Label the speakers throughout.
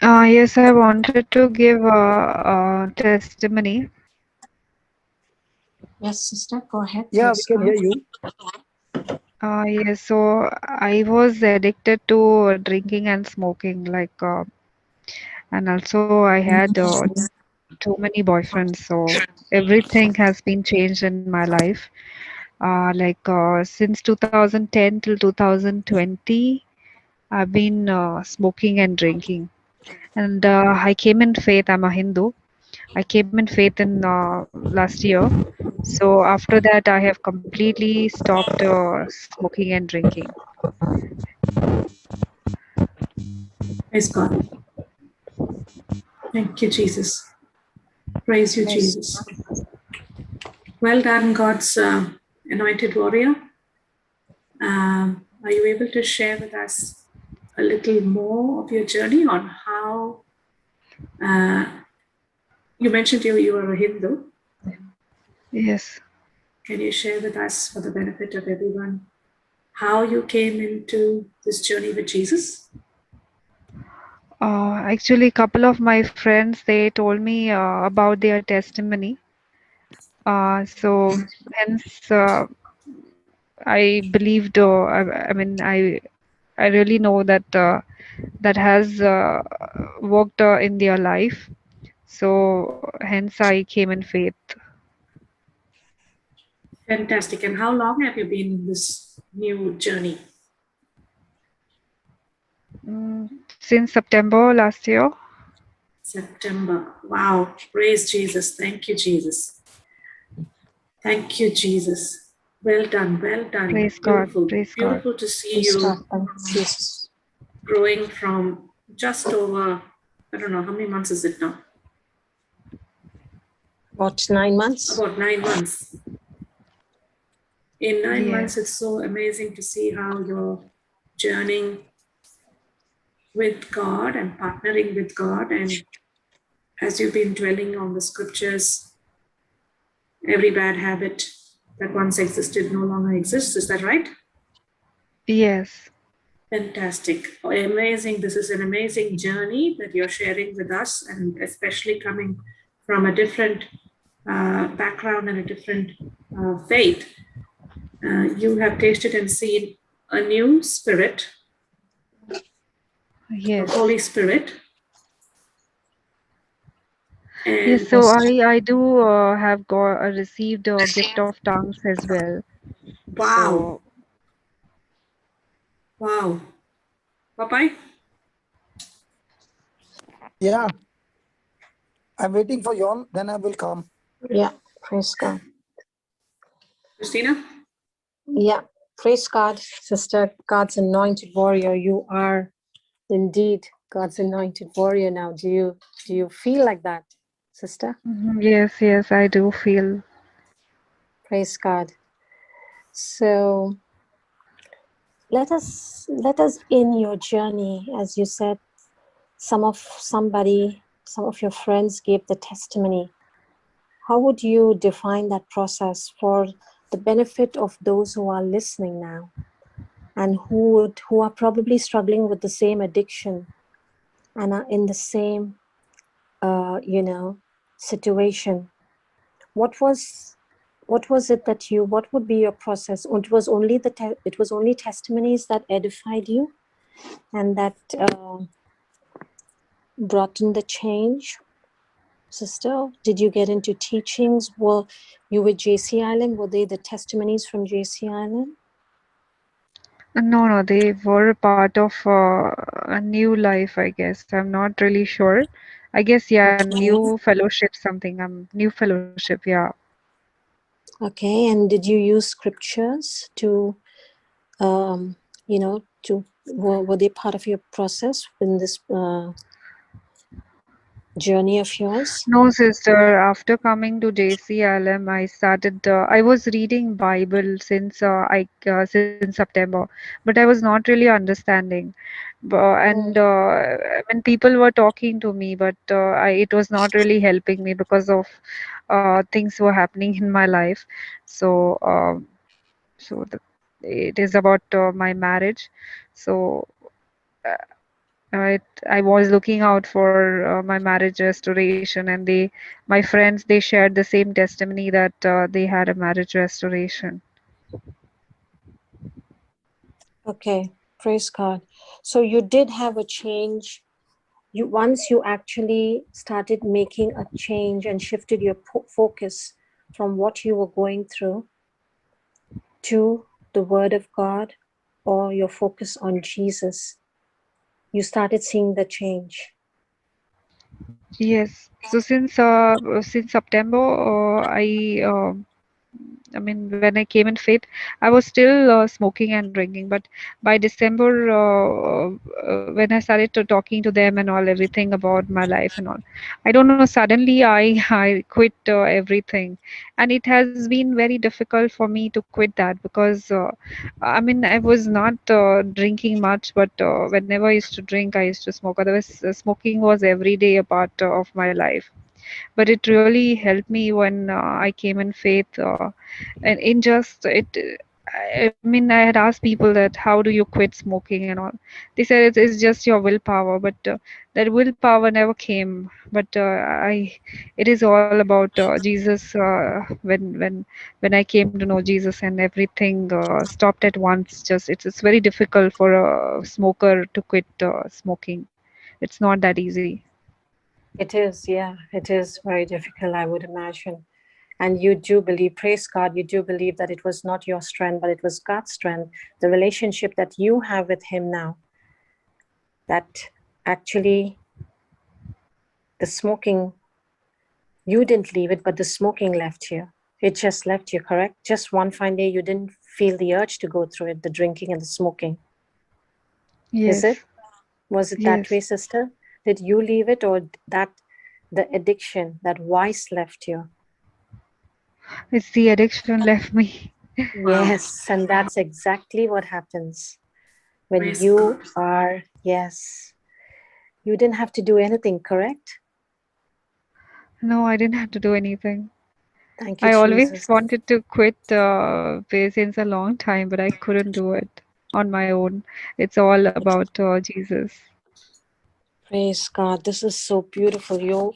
Speaker 1: Yes, I wanted to give a testimony.
Speaker 2: Yes, sister, go ahead.
Speaker 3: Yeah, we
Speaker 2: Praise
Speaker 3: can
Speaker 2: God.
Speaker 3: hear you.
Speaker 1: Yes, so I was addicted to drinking and smoking, and also I had too many boyfriends. So everything has been changed in my life. Since 2010 till 2020, I've been smoking and drinking. And I came in faith. I'm a Hindu. I came in faith in last year. So after that, I have completely stopped smoking and drinking.
Speaker 2: Praise God. Thank you, Jesus. Praise you,
Speaker 1: Yes.
Speaker 2: Jesus. Well done, God's anointed warrior. Are you able to share with us a little more of your journey on how uh, you mentioned you are a Hindu?
Speaker 1: Yes.
Speaker 2: Can you share with us, for the benefit of everyone, how you came into this journey with Jesus?
Speaker 1: Actually, a couple of my friends they told me about their testimony. So hence I believed. I really know that that has worked in their life. So hence I came in faith.
Speaker 2: Fantastic. And how long have you been in this new journey?
Speaker 1: Since September last year.
Speaker 2: September. Wow. Praise Jesus. Thank you, Jesus. Thank you, Jesus. Well done. Well done.
Speaker 1: Praise God.
Speaker 2: Beautiful.
Speaker 1: Praise God.
Speaker 2: Beautiful to see
Speaker 4: Praise God.
Speaker 2: you
Speaker 4: Thank you, Jesus.
Speaker 2: growing from just over, I don't know, how many months is it now?
Speaker 4: About 9 months.
Speaker 2: About 9 months. In 9 months,
Speaker 1: Yes.
Speaker 2: it's so amazing to see how you're journeying with God and partnering with God. And as you've been dwelling on the scriptures, every bad habit that once existed no longer exists. Is that right?
Speaker 1: Yes.
Speaker 2: Fantastic. Amazing. This is an amazing journey that you're sharing with us, and especially coming from a different background and a different faith. You have tasted and seen a new spirit, the
Speaker 1: Yes.
Speaker 2: Holy Spirit.
Speaker 1: Yes.
Speaker 2: And
Speaker 1: So I do have got received a gift of tongues as well.
Speaker 2: wow,
Speaker 1: So
Speaker 2: wow. Papai,
Speaker 3: Yeah, I'm waiting for y'all. Then I will come.
Speaker 4: Yeah. Praise God.
Speaker 2: Christina?
Speaker 4: Yeah. Praise God, sister. God's anointed warrior. You are indeed God's anointed warrior now. Do you feel like that, sister?
Speaker 1: yes, yes, I do feel.
Speaker 4: Praise God. So let us in your journey, as you said, some of your friends gave the testimony. How would you define that process for the benefit of those who are listening now and who are probably struggling with the same addiction and are in the same situation? What was it that what would be your process? It was only testimonies that edified you and that brought in the change, sister? Did you get into teachings? Were you with JCILM? Were they the testimonies from JCILM?
Speaker 1: No, no, they were part of a new life, I guess. I'm not really sure. I guess, yeah,
Speaker 4: Okay.
Speaker 1: new fellowship, something. New fellowship, yeah.
Speaker 4: Okay, and did you use scriptures to, were they part of your process in this journey of yours?
Speaker 1: No, sister. After coming to JCILM, I started. I was reading Bible since September, but I was not really understanding. And when people were talking to me, but it was not really helping me because of things were happening in my life. So, it is about my marriage. So I was looking out for my marriage restoration, and my friends, they shared the same testimony that they had a marriage restoration.
Speaker 4: Okay, praise God. So you did have a change. You once you actually started making a change and shifted your focus from what you were going through to the Word of God, or your focus on Jesus, you started seeing the change.
Speaker 1: Yes. So since September, I mean, when I came in faith, I was still smoking and drinking. But by December, when I started to talking to them and all, everything about my life and all, I don't know. Suddenly, I quit everything, and it has been very difficult for me to quit that because I mean, I was not drinking much, but whenever I used to drink, I used to smoke. Otherwise, smoking was every day a part of my life. But it really helped me when I came in faith. And in just it I mean, I had asked people that how do you quit smoking and all. They said it's just your willpower, but that willpower never came. But I it is all about Jesus. When I came to know Jesus, and everything stopped at once. Just it's very difficult for a smoker to quit smoking. It's not that easy.
Speaker 4: It is, yeah, it is very difficult, I would imagine. And you do believe, praise God, you do believe that it was not your strength, but it was God's strength, the relationship that you have with Him now, that actually the smoking, you didn't leave it, but the smoking left you. It just left you, correct? Just one fine day, you didn't feel the urge to go through it, the drinking and the smoking. Is
Speaker 1: Yes,
Speaker 4: it? Was it that way,
Speaker 1: yes.
Speaker 4: sister? Did you leave it, or that the addiction, that vice left you?
Speaker 1: It's the addiction left me.
Speaker 2: Wow.
Speaker 4: Yes, and that's exactly what happens when
Speaker 2: Praise God.
Speaker 4: you are, yes, you didn't have to do anything, correct?
Speaker 1: No, I didn't have to do anything.
Speaker 4: Thank you,
Speaker 1: I always
Speaker 4: Jesus.
Speaker 1: wanted to quit since a long time, but I couldn't do it on my own. It's all about Jesus.
Speaker 4: Praise God. This is so beautiful. You're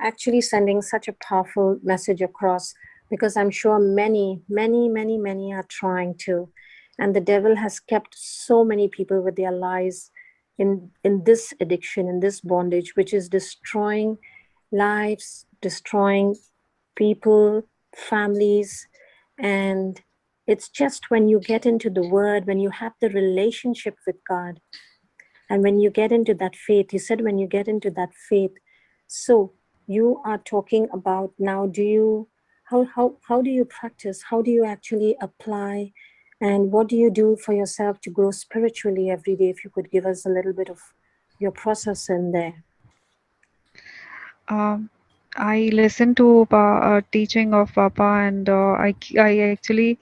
Speaker 4: actually sending such a powerful message across, because I'm sure many, many, many, many are trying to. And the devil has kept so many people with their lives in this addiction, in this bondage, which is destroying lives, destroying people, families. And it's just when you get into the word, when you have the relationship with God, and when you get into that faith, he said, when you get into that faith, so you are talking about now, do you, how do you practice? How do you actually apply? And what do you do for yourself to grow spiritually every day? If you could give us a little bit of your process in there.
Speaker 1: Um, I listened to teaching of Papa, and I actually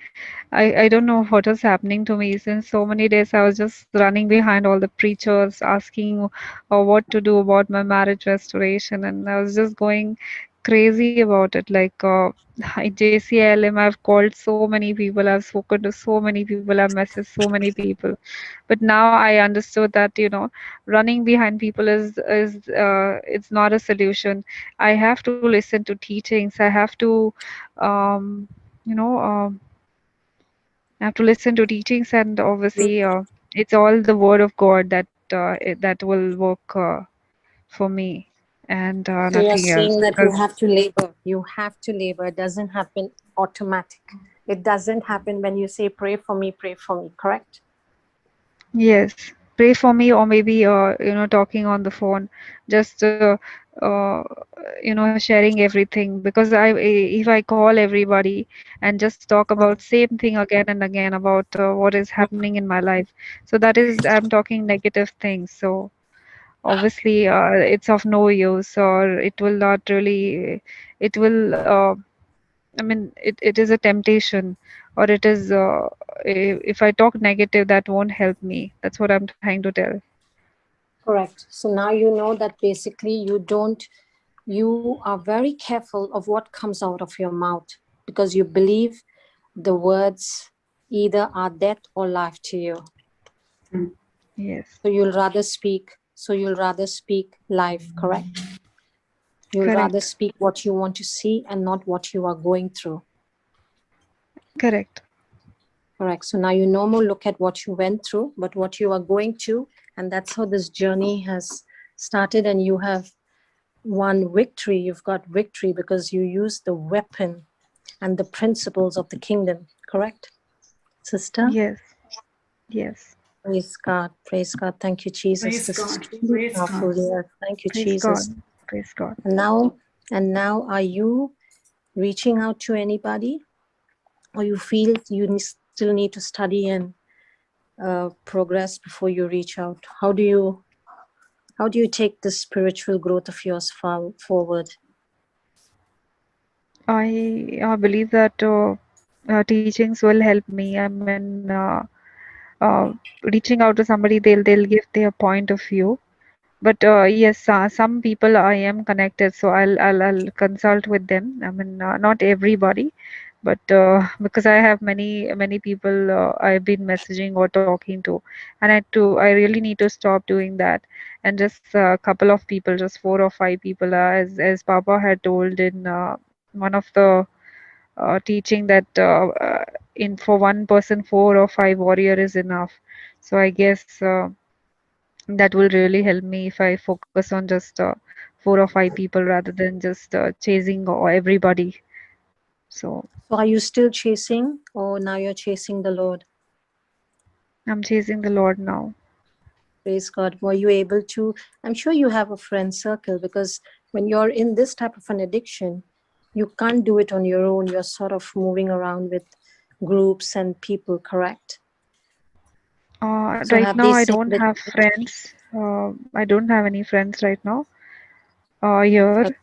Speaker 1: I don't know what was happening to me. Since so many days I was just running behind all the preachers asking what to do about my marriage restoration, and I was just going crazy about it. Like at JCILM, I've called so many people, I've spoken to so many people, I've messaged so many people, but now I understood that running behind people is it's not a solution. I have to listen to teachings. I have to um, you know. I have to listen to teachings, and obviously, it's all the word of God that will work for me, and
Speaker 4: So you're
Speaker 1: nothing else.
Speaker 4: saying that you
Speaker 1: Because
Speaker 4: have to labor. You have to labor. It doesn't happen automatic. It doesn't happen when you say, pray for me, correct?
Speaker 1: yes, pray for me, or maybe talking on the phone, just uh, sharing everything. Because if I call everybody and just talk about same thing again and again about what is happening in my life, so that is I'm talking negative things. So obviously it's of no use, or it will not really it will I mean it is a temptation, or it is if I talk negative, that won't help me. That's what I'm trying to tell.
Speaker 4: Correct. So now you know that basically you are very careful of what comes out of your mouth, because you believe the words either are death or life to you.
Speaker 2: Mm.
Speaker 1: Yes.
Speaker 4: So you'll rather speak So you'll rather speak life, correct? You'll rather
Speaker 1: Correct.
Speaker 4: speak what you want to see and not what you are going through.
Speaker 1: Correct.
Speaker 4: Correct. So now you no more look at what you went through, but what you are going to. And that's how this journey has started. And you have won victory. You've got victory because you use the weapon and the principles of the kingdom. Correct, sister?
Speaker 1: Yes. Yes.
Speaker 4: Praise God. Praise God. Thank you, Jesus.
Speaker 2: Praise
Speaker 4: This is
Speaker 2: God.
Speaker 4: truly
Speaker 2: Praise
Speaker 4: powerful.
Speaker 2: God.
Speaker 4: Lord. Thank you,
Speaker 1: Praise God.
Speaker 4: Jesus.
Speaker 1: Praise God.
Speaker 4: And now are you reaching out to anybody, or you feel you still need to study and progress before you reach out? How do you take this spiritual growth of yours forward?
Speaker 1: I believe that teachings will help me. I mean, reaching out to somebody, they'll give their point of view. But yes, some people I am connected, so I'll consult with them. I mean, not everybody, but because I have many people I've been messaging or talking to, and I really need to stop doing that. And just a couple of people, just 4 or 5 people, as Papa had told in one of the teaching that in for one person 4 or 5 warrior is enough. So I guess that will really help me if I focus on just 4 or 5 people rather than just chasing everybody. So
Speaker 4: So are you still chasing, or now you're chasing the Lord?
Speaker 1: I'm chasing the Lord now.
Speaker 4: Praise God. Were you able to? I'm sure you have a friend circle, because when you're in this type of an addiction, you can't do it on your own. You're sort of moving around with groups and people, correct? So
Speaker 1: Right
Speaker 4: have
Speaker 1: now
Speaker 4: they
Speaker 1: I
Speaker 4: said
Speaker 1: don't
Speaker 4: that?
Speaker 1: have friends. I don't have any friends right now here,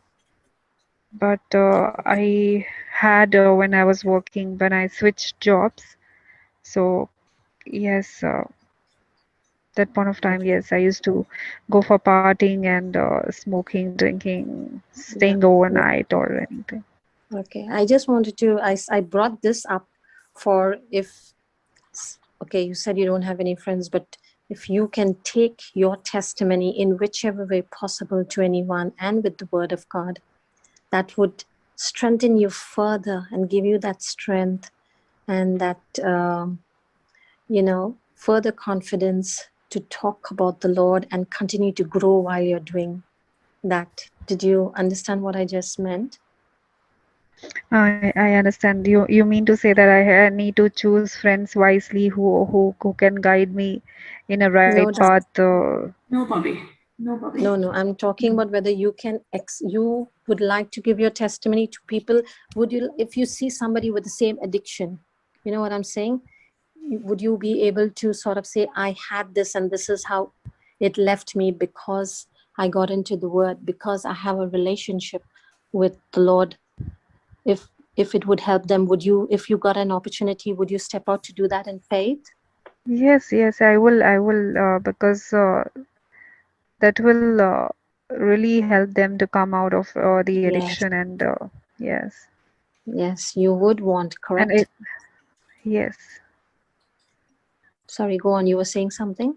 Speaker 1: but I had when I was working, when I switched jobs. So yes, that point of time, yes, I used to go for partying and smoking, drinking,
Speaker 4: Yeah.
Speaker 1: staying overnight or anything.
Speaker 4: Okay. I just wanted to, I brought this up for if, okay, you said you don't have any friends, but if you can take your testimony in whichever way possible to anyone and with the word of God, that would strengthen you further and give you that strength and that, further confidence to talk about the Lord and continue to grow while you're doing that. Did you understand what I just meant?
Speaker 1: I understand. You mean to say that I need to choose friends wisely who can guide me in a right
Speaker 4: No,
Speaker 1: path.
Speaker 2: No, Bobby. No, Bobby.
Speaker 4: no. I'm talking about whether you can, you would like to give your testimony to people. Would you, if you see somebody with the same addiction, you know what I'm saying? Would you be able to sort of say, I had this and this is how it left me, because I got into the word, because I have a relationship with the Lord? If it would help them, would you, if you got an opportunity, would you step out to do that in faith?
Speaker 1: Yes, I will. Because that will really help them to come out of the
Speaker 4: Yes.
Speaker 1: addiction and yes,
Speaker 4: Yes, you would want,
Speaker 1: and
Speaker 4: correct?
Speaker 1: yes,
Speaker 4: Sorry, go on. You were saying something?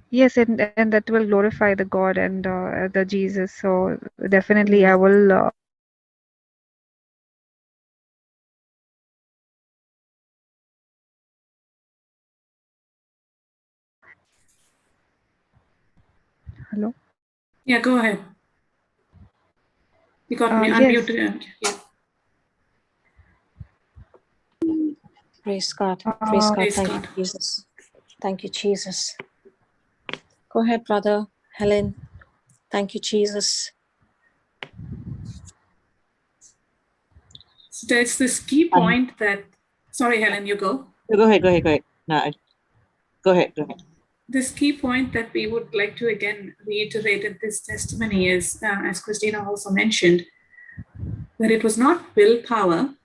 Speaker 1: yes, and that will glorify the God and the Jesus. So definitely, I
Speaker 4: Yeah.
Speaker 1: will. Hello.
Speaker 2: Yeah, go ahead. You got me
Speaker 1: Yes.
Speaker 2: unmuted. And, yeah.
Speaker 4: Praise God. Praise
Speaker 1: Uh,
Speaker 4: God.
Speaker 2: Praise
Speaker 4: Thank you,
Speaker 2: God.
Speaker 4: Jesus. Thank you, Jesus. Go ahead, brother Helen. Thank you, Jesus.
Speaker 2: So there's this key point that, sorry, Helen, you go.
Speaker 5: Go ahead. No, go ahead.
Speaker 2: This key point that we would like to again reiterate in this testimony is, as Christina also mentioned, that it was not willpower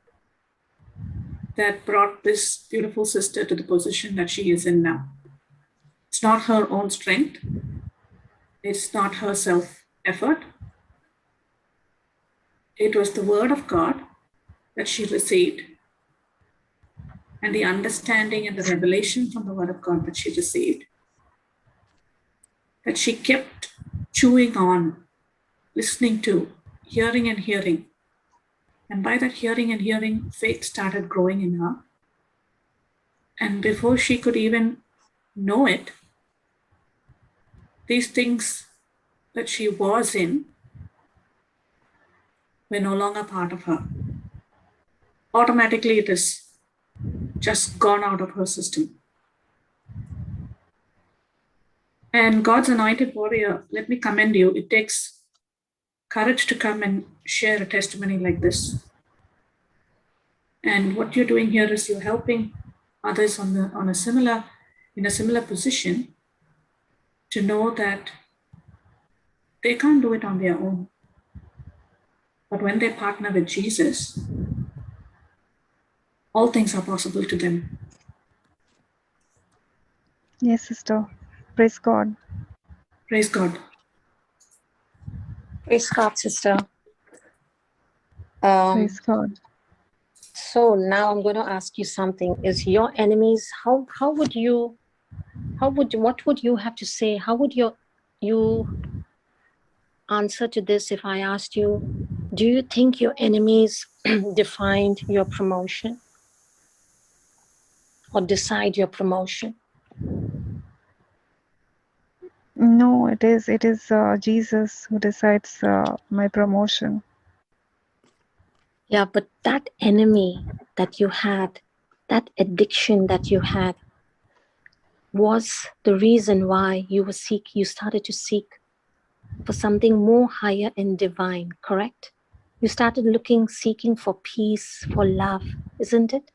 Speaker 2: that brought this beautiful sister to the position that she is in now. It's not her own strength. It's not her self-effort. It was the word of God that she received, and the understanding and the revelation from the word of God that she received. that she kept chewing on, listening to, hearing and hearing. And by that hearing and hearing, faith started growing in her. And before she could even know it, these things that she was in were no longer part of her. Automatically, it is just gone out of her system. And God's anointed warrior, let me commend you. It takes courage to come and share a testimony like this. And what you're doing here is you're helping others in a similar position to know that they can't do it on their own. But when they partner with Jesus, all things are possible to them.
Speaker 1: Yes, sister. Praise God.
Speaker 2: Praise God.
Speaker 4: Praise God, sister.
Speaker 1: Praise God.
Speaker 4: So now I'm going to ask you something. Is your enemies, what would you have to say? How would you answer to this if I asked you, do you think your enemies defined your promotion or decide your promotion?
Speaker 1: No, it is Jesus who decides my promotion.
Speaker 4: Yeah, but that enemy that you had, that addiction that you had, was the reason why you started to seek for something more higher and divine, correct? You started seeking for peace, for love, isn't it?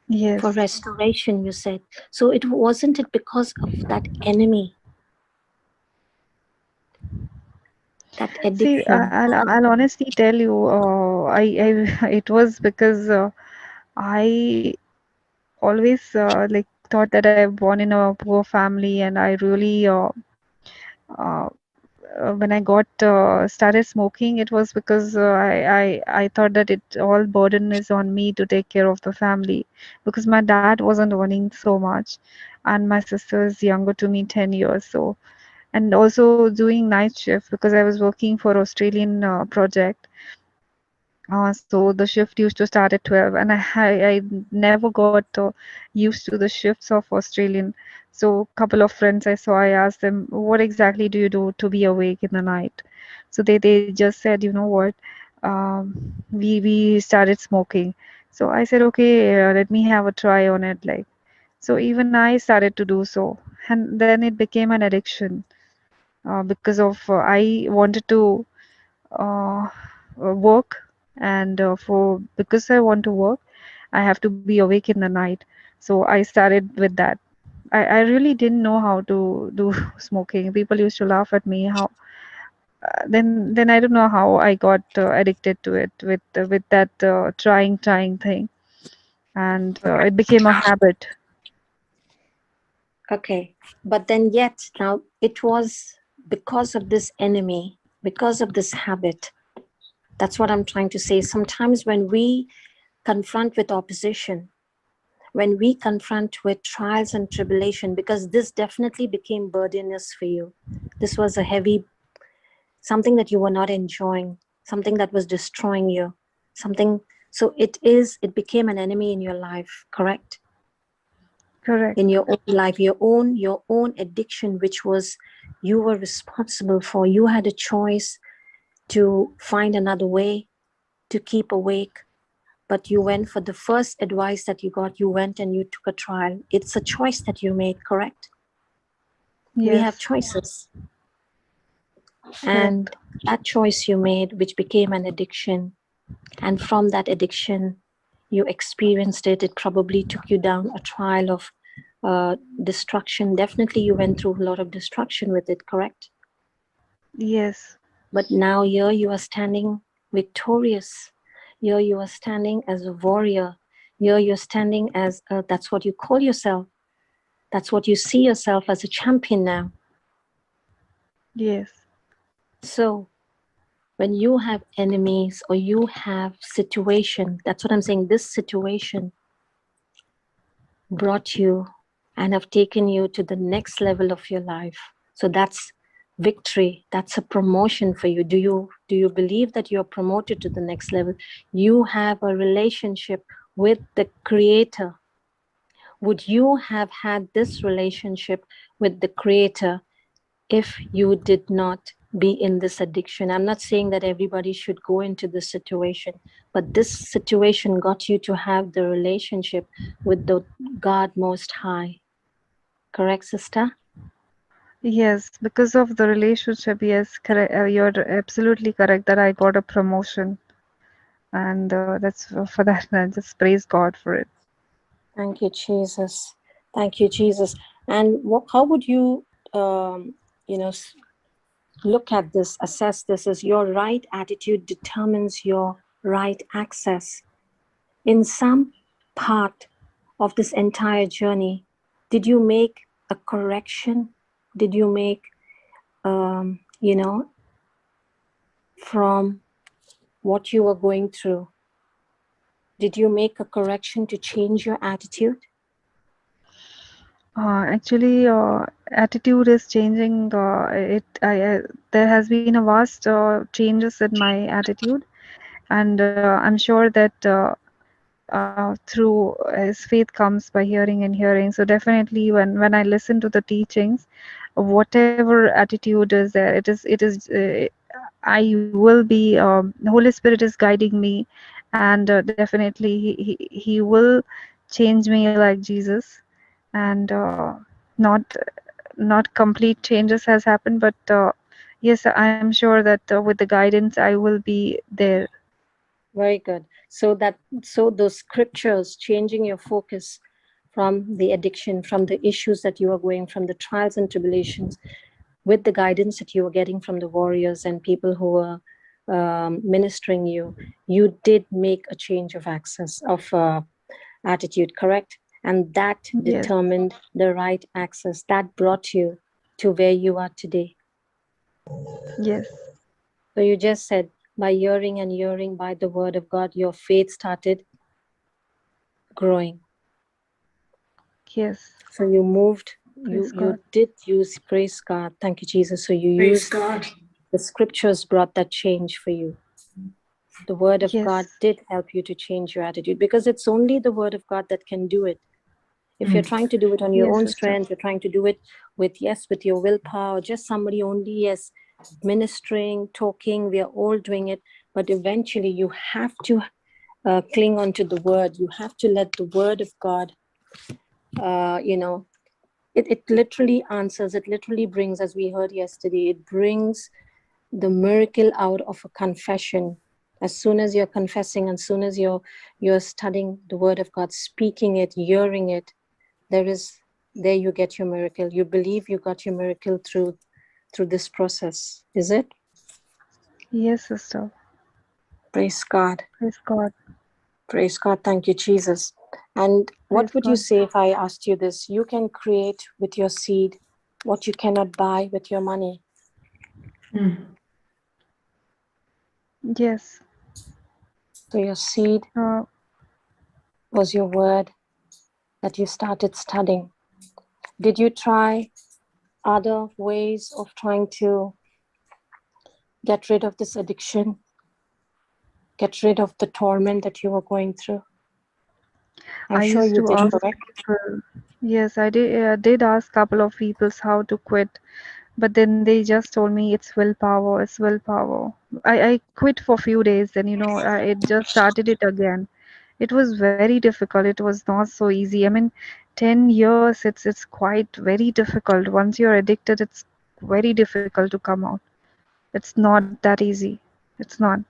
Speaker 1: Yes.
Speaker 4: For restoration, you said. So wasn't it because of that enemy, that addiction?
Speaker 1: See, I'll honestly tell you, it was because I always like thought that I was born in a poor family, and I really uh, when I got started smoking, it was because I thought that it all burden is on me to take care of the family, because my dad wasn't earning so much, and my sister is younger to me 10 years. So, and also doing night shift because I was working for Australian project. So the shift used to start at 12, and I never got used to the shifts of Australian. So a couple of friends I saw, I asked them, what exactly do you do to be awake in the night? So they just said, you know what, we started smoking. So I said, okay, let me have a try on it. Like, so even I started to do so, and then it became an addiction because of I wanted to work, and for because I want to work, I have to be awake in the night. So I started with that. I really didn't know how to do smoking. People used to laugh at me. How then I don't know how I got addicted to it with that trying thing, and it became a habit.
Speaker 4: Okay, but then yet now it was because of this enemy, because of this habit. That's what I'm trying to say. Sometimes when we confront with opposition, when we confront with trials and tribulation, because this definitely became burdenous for you. This was a heavy, something that you were not enjoying, something that was destroying you, something. So it became an enemy in your life, correct?
Speaker 1: Correct.
Speaker 4: In your own life, your own addiction, which was you were responsible for. You had a choice to find another way to keep awake, but you went for the first advice that you got. You went and you took a trial. It's a choice that you made, correct? We have
Speaker 1: Yes.
Speaker 4: choices, and that choice you made, which became an addiction, and from that addiction you experienced it. It probably took you down a trial of destruction. Definitely you went through a lot of destruction with it, correct?
Speaker 1: Yes.
Speaker 4: But now here you are standing victorious. Here you are standing as a warrior. Here you're standing as that's what you call yourself. That's what you see yourself, as a champion now.
Speaker 1: Yes.
Speaker 4: So when you have enemies or you have situation, that's what I'm saying, this situation brought you and have taken you to the next level of your life. So that's victory. That's a promotion for you. Do you believe that you're promoted to the next level? You have a relationship with the Creator. Would you have had this relationship with the Creator if you did not be in this addiction? I'm not saying that everybody should go into this situation, but this situation got you to have the relationship with the God Most High. Correct, sister?
Speaker 1: Yes, because of the relationship, yes, correct. You're absolutely correct that I got a promotion, and that's for that. I just praise God for it.
Speaker 4: Thank you, Jesus. Thank you, Jesus. And how would you, you know, look at this, assess this as your right attitude determines your right access? In some part of this entire journey, did you make a correction? Did you make, from what you were going through, did you make a correction to change your attitude?
Speaker 1: Actually, attitude is changing. There has been a vast changes in my attitude, and I'm sure that through as faith comes by hearing and hearing. So definitely, when I listen to the teachings, whatever attitude is there, it is. I will be. The Holy Spirit is guiding me, and definitely he will change me like Jesus, and not complete changes has happened, but yes, I am sure that with the guidance I will be there.
Speaker 4: Very good. So those scriptures changing your focus from the addiction, from the issues that you are going, from the trials and tribulations, with the guidance that you were getting from the warriors and people who were ministering you, you did make a change of access of attitude, correct? And that
Speaker 1: Yes,
Speaker 4: determined the right access that brought you to where you are today.
Speaker 1: yes,
Speaker 4: So you just said by hearing and hearing by the word of God, your faith started growing.
Speaker 1: yes.
Speaker 4: So you moved,
Speaker 1: Praise
Speaker 4: you
Speaker 1: God.
Speaker 4: did use, praise God, thank you, Jesus. So you
Speaker 2: Praise
Speaker 4: used,
Speaker 2: God.
Speaker 4: the scriptures brought that change for you. The word of God
Speaker 1: Yes,
Speaker 4: did help you to change your attitude, because it's only the word of God that can do it. If you're trying to do it on your
Speaker 1: yes,
Speaker 4: own
Speaker 1: sister.
Speaker 4: strength, you're trying to do it with your willpower, just somebody only, yes, ministering, talking, we are all doing it. But eventually you have to cling on to the word. You have to let the word of God, it literally answers, it literally brings, as we heard yesterday, it brings the miracle out of a confession. As soon as you're confessing, as soon as you're studying the word of God, speaking it, hearing it, there you get your miracle. You believe you got your miracle through this process, is it?
Speaker 1: Yes, sister.
Speaker 4: Praise God.
Speaker 1: Praise God.
Speaker 4: Praise God. Thank you, Jesus. And what
Speaker 1: Praise
Speaker 4: would you
Speaker 1: God.
Speaker 4: say if I asked you this? You can create with your seed what you cannot buy with your money.
Speaker 1: Yes.
Speaker 4: So your seed was your word that you started studying. Did you try other ways of trying to get rid of this addiction, get rid of the torment that you were going through? I'm
Speaker 1: I
Speaker 4: sure
Speaker 1: used
Speaker 4: you
Speaker 1: to
Speaker 4: did,
Speaker 1: ask
Speaker 4: correct?
Speaker 1: people. Yes, I did ask couple of people how to quit, but then they just told me it's willpower. It's willpower. I quit for few days, then it just started it again. It was very difficult. It was not so easy. I mean, 10 years, it's quite very difficult. Once you're addicted, it's very difficult to come out. It's not that easy. It's not.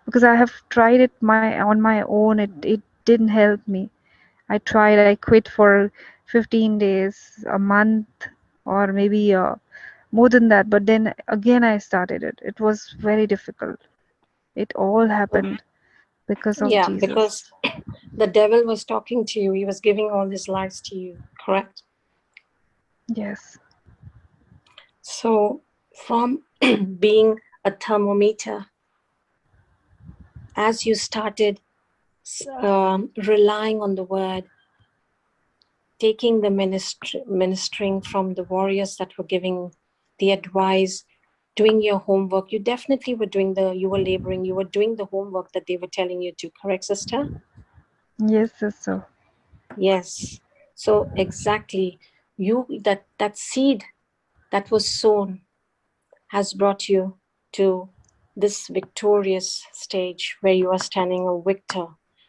Speaker 1: Because I have tried it on my own. It didn't help me. I quit for 15 days, a month, or maybe more than that. But then again, I started it. It was very difficult. It all happened because of
Speaker 4: Yeah,
Speaker 1: Jesus.
Speaker 4: because the devil was talking to you. He was giving all these lies to you, correct?
Speaker 1: Yes.
Speaker 4: So from being a thermometer, as you started relying on the word, taking the ministering from the warriors that were giving the advice, doing your homework. You definitely were you were laboring, you were doing the homework that they were telling you to, correct, sister?
Speaker 1: Yes, sister.
Speaker 4: Yes. So exactly, that seed that was sown has brought you to this victorious stage where you are standing a victor.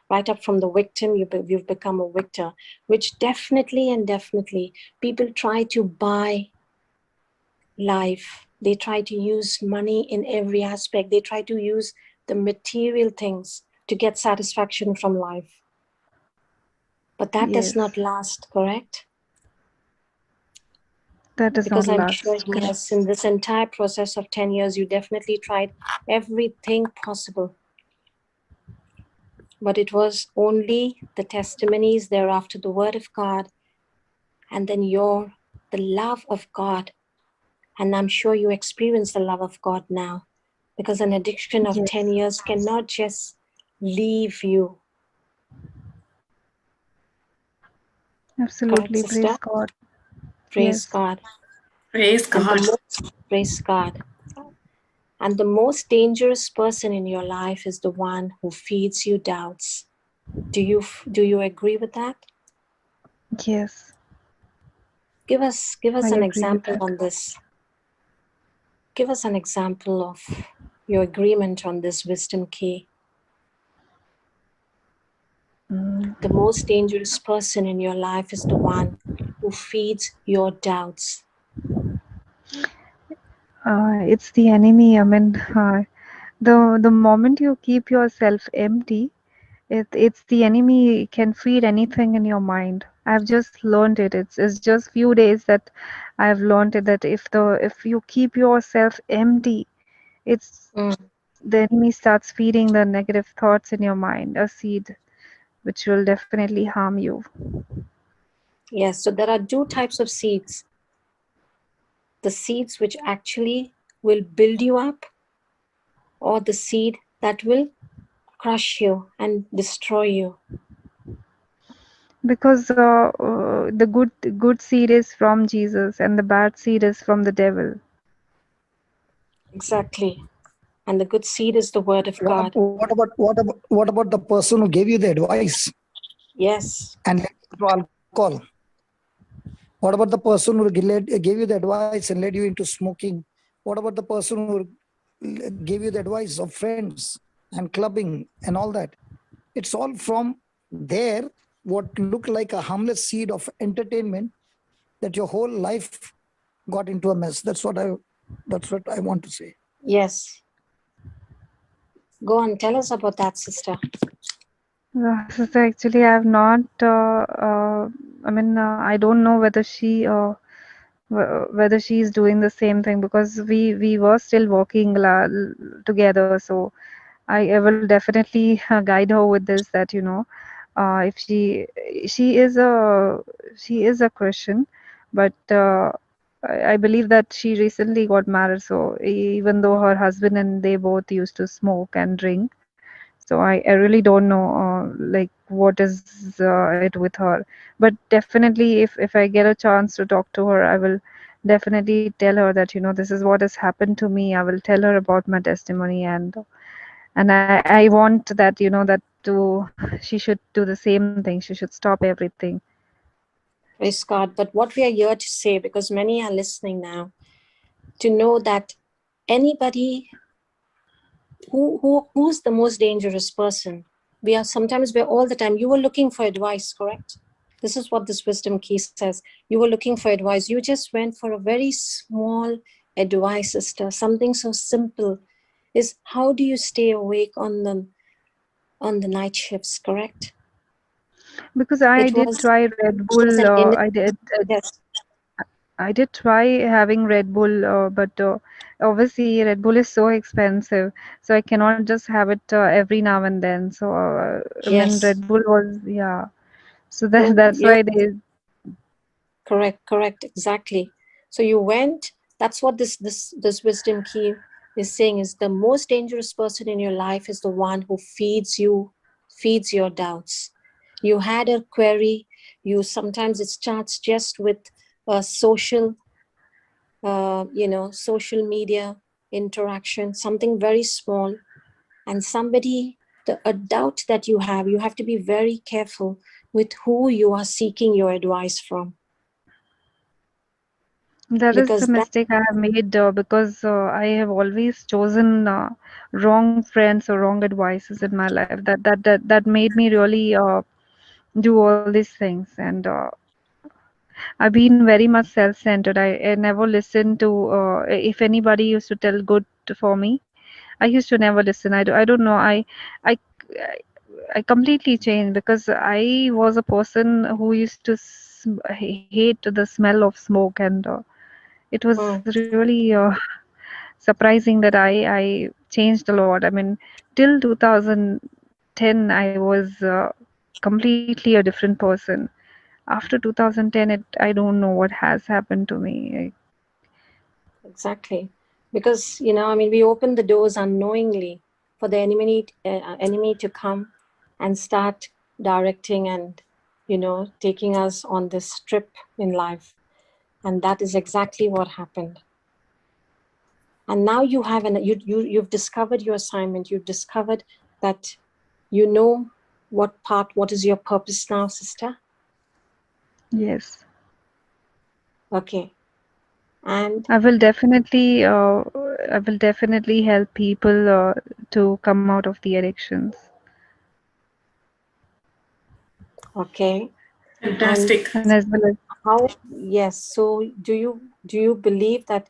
Speaker 4: Right up from the victim, you've become a victor, which definitely and definitely people try to buy life. They try to use money in every aspect. They try to use the material things to get satisfaction from life. But that does
Speaker 1: Yes,
Speaker 4: not last, correct?
Speaker 1: that does
Speaker 4: Because
Speaker 1: not
Speaker 4: I'm sure,
Speaker 1: last. Correct.
Speaker 4: yes, in this entire process of 10 years, you definitely tried everything possible. But it was only the testimonies thereafter, the word of God, and then the love of God. And I'm sure you experience the love of God now, because an addiction of 10
Speaker 1: Yes,
Speaker 4: years cannot just leave you. Correct,
Speaker 1: absolutely.
Speaker 4: sister?
Speaker 1: Praise God.
Speaker 4: Praise
Speaker 1: Yes,
Speaker 4: God.
Speaker 2: Praise
Speaker 4: And
Speaker 2: God.
Speaker 4: praise God. And the most dangerous person in your life is the one who feeds you doubts. Do you agree with that?
Speaker 1: yes,
Speaker 4: Give us
Speaker 1: I
Speaker 4: an
Speaker 1: agree with
Speaker 4: example
Speaker 1: that.
Speaker 4: on this. Give us an example of your agreement on this wisdom key.
Speaker 1: Mm.
Speaker 4: The most dangerous person in your life is the one who feeds your doubts.
Speaker 1: It's the enemy. I mean, the moment you keep yourself empty, it's the enemy can feed anything in your mind. I've just learned it. It's just few days that I've learned it, that if you keep yourself empty, it's
Speaker 4: Mm.
Speaker 1: the enemy starts feeding the negative thoughts in your mind, a seed which will definitely harm you.
Speaker 4: Yes, so there are two types of seeds. The seeds which actually will build you up, or the seed that will crush you and destroy you.
Speaker 1: Because the good seed is from Jesus and the bad seed is from the devil.
Speaker 4: Exactly. And the good seed is the word of
Speaker 3: What,
Speaker 4: God.
Speaker 3: what about the person who gave you the advice
Speaker 4: Yes.
Speaker 3: and led you to alcohol? What about the person who gave you the advice and led you into smoking? What about the person who gave you the advice of friends and clubbing and all that? It's all from there, what looked like a harmless seed of entertainment, that your whole life got into a mess. That's what I want to say.
Speaker 4: Yes. Go on, tell us about that, sister.
Speaker 1: Sister, actually, I have not. I mean, I don't know whether whether she is doing the same thing, because we were still working together. So I will definitely guide her with this, that if she is a Christian, but I believe that she recently got married. So even though her husband and they both used to smoke and drink, so I really don't know like what is it with her. But definitely, if I get a chance to talk to her, I will definitely tell her that this is what has happened to me. I will tell her about my testimony, and I want that that she should do the same thing. She should stop everything.
Speaker 4: Praise God. But what we are here to say, because many are listening now, to know that anybody who's the most dangerous person. We're all the time. You were looking for advice, correct? This is what this wisdom key says. You were looking for advice. You just went for a very small advice, sister. Something so simple is, how do you stay awake on the night shifts, correct?
Speaker 1: Because I
Speaker 4: It
Speaker 1: did
Speaker 4: was
Speaker 1: try Red
Speaker 4: it was
Speaker 1: Bull.
Speaker 4: an innocent, yes.
Speaker 1: I did try having Red Bull, but obviously Red Bull is so expensive, so I cannot just have it every now and then. So I mean,
Speaker 4: Yes.
Speaker 1: Red Bull was, yeah. So that
Speaker 4: So
Speaker 1: that's
Speaker 4: you
Speaker 1: why they.
Speaker 4: correct, exactly. So you went, that's what this wisdom key is saying, is the most dangerous person in your life is the one who feeds your doubts. You had a query, you sometimes it starts just with a social social media interaction, something very small, and somebody, a doubt that you have to be very careful with who you are seeking your advice from.
Speaker 1: That is the
Speaker 4: Because that,
Speaker 1: mistake I have made because I have always chosen wrong friends or wrong advices in my life. That made me really do all these things, and I've been very much self-centered. I never listened to if anybody used to tell good for me. I used to never listen. I don't know. I I completely changed because I was a person who used to hate the smell of smoke, and it was really surprising that I changed a lot. I mean, till 2010, I was completely a different person. After 2010, I don't know what has happened to me.
Speaker 4: exactly, because we open the doors unknowingly for the enemy to come and start directing and taking us on this trip in life. And that is exactly what happened. And now you have you've discovered your assignment. You've discovered that what is your purpose now, sister.
Speaker 1: Yes,
Speaker 4: Okay. And
Speaker 1: I will definitely help people to come out of the addictions.
Speaker 4: okay. And
Speaker 2: Fantastic.
Speaker 1: And as well as
Speaker 4: how, yes, so do you believe that,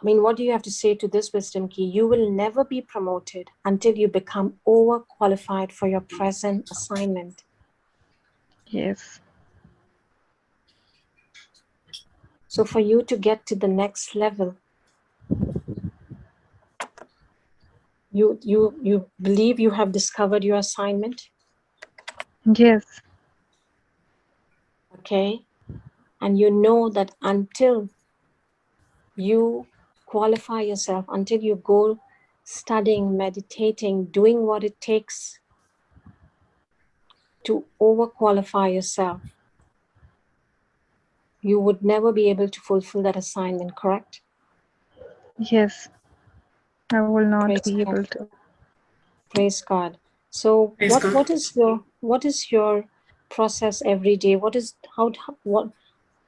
Speaker 4: what do you have to say to this wisdom key? You will never be promoted until you become overqualified for your present assignment.
Speaker 1: yes,
Speaker 4: So for you to get to the next level, you believe you have discovered your assignment.
Speaker 1: yes,
Speaker 4: Okay. And you know that until you qualify yourself, until you go studying, meditating, doing what it takes to overqualify yourself, you would never be able to fulfill that assignment, correct?
Speaker 1: yes. I will not
Speaker 4: Praise
Speaker 1: be
Speaker 4: God.
Speaker 1: able to.
Speaker 4: Praise God. So
Speaker 2: Praise God.
Speaker 4: what is your process every day? What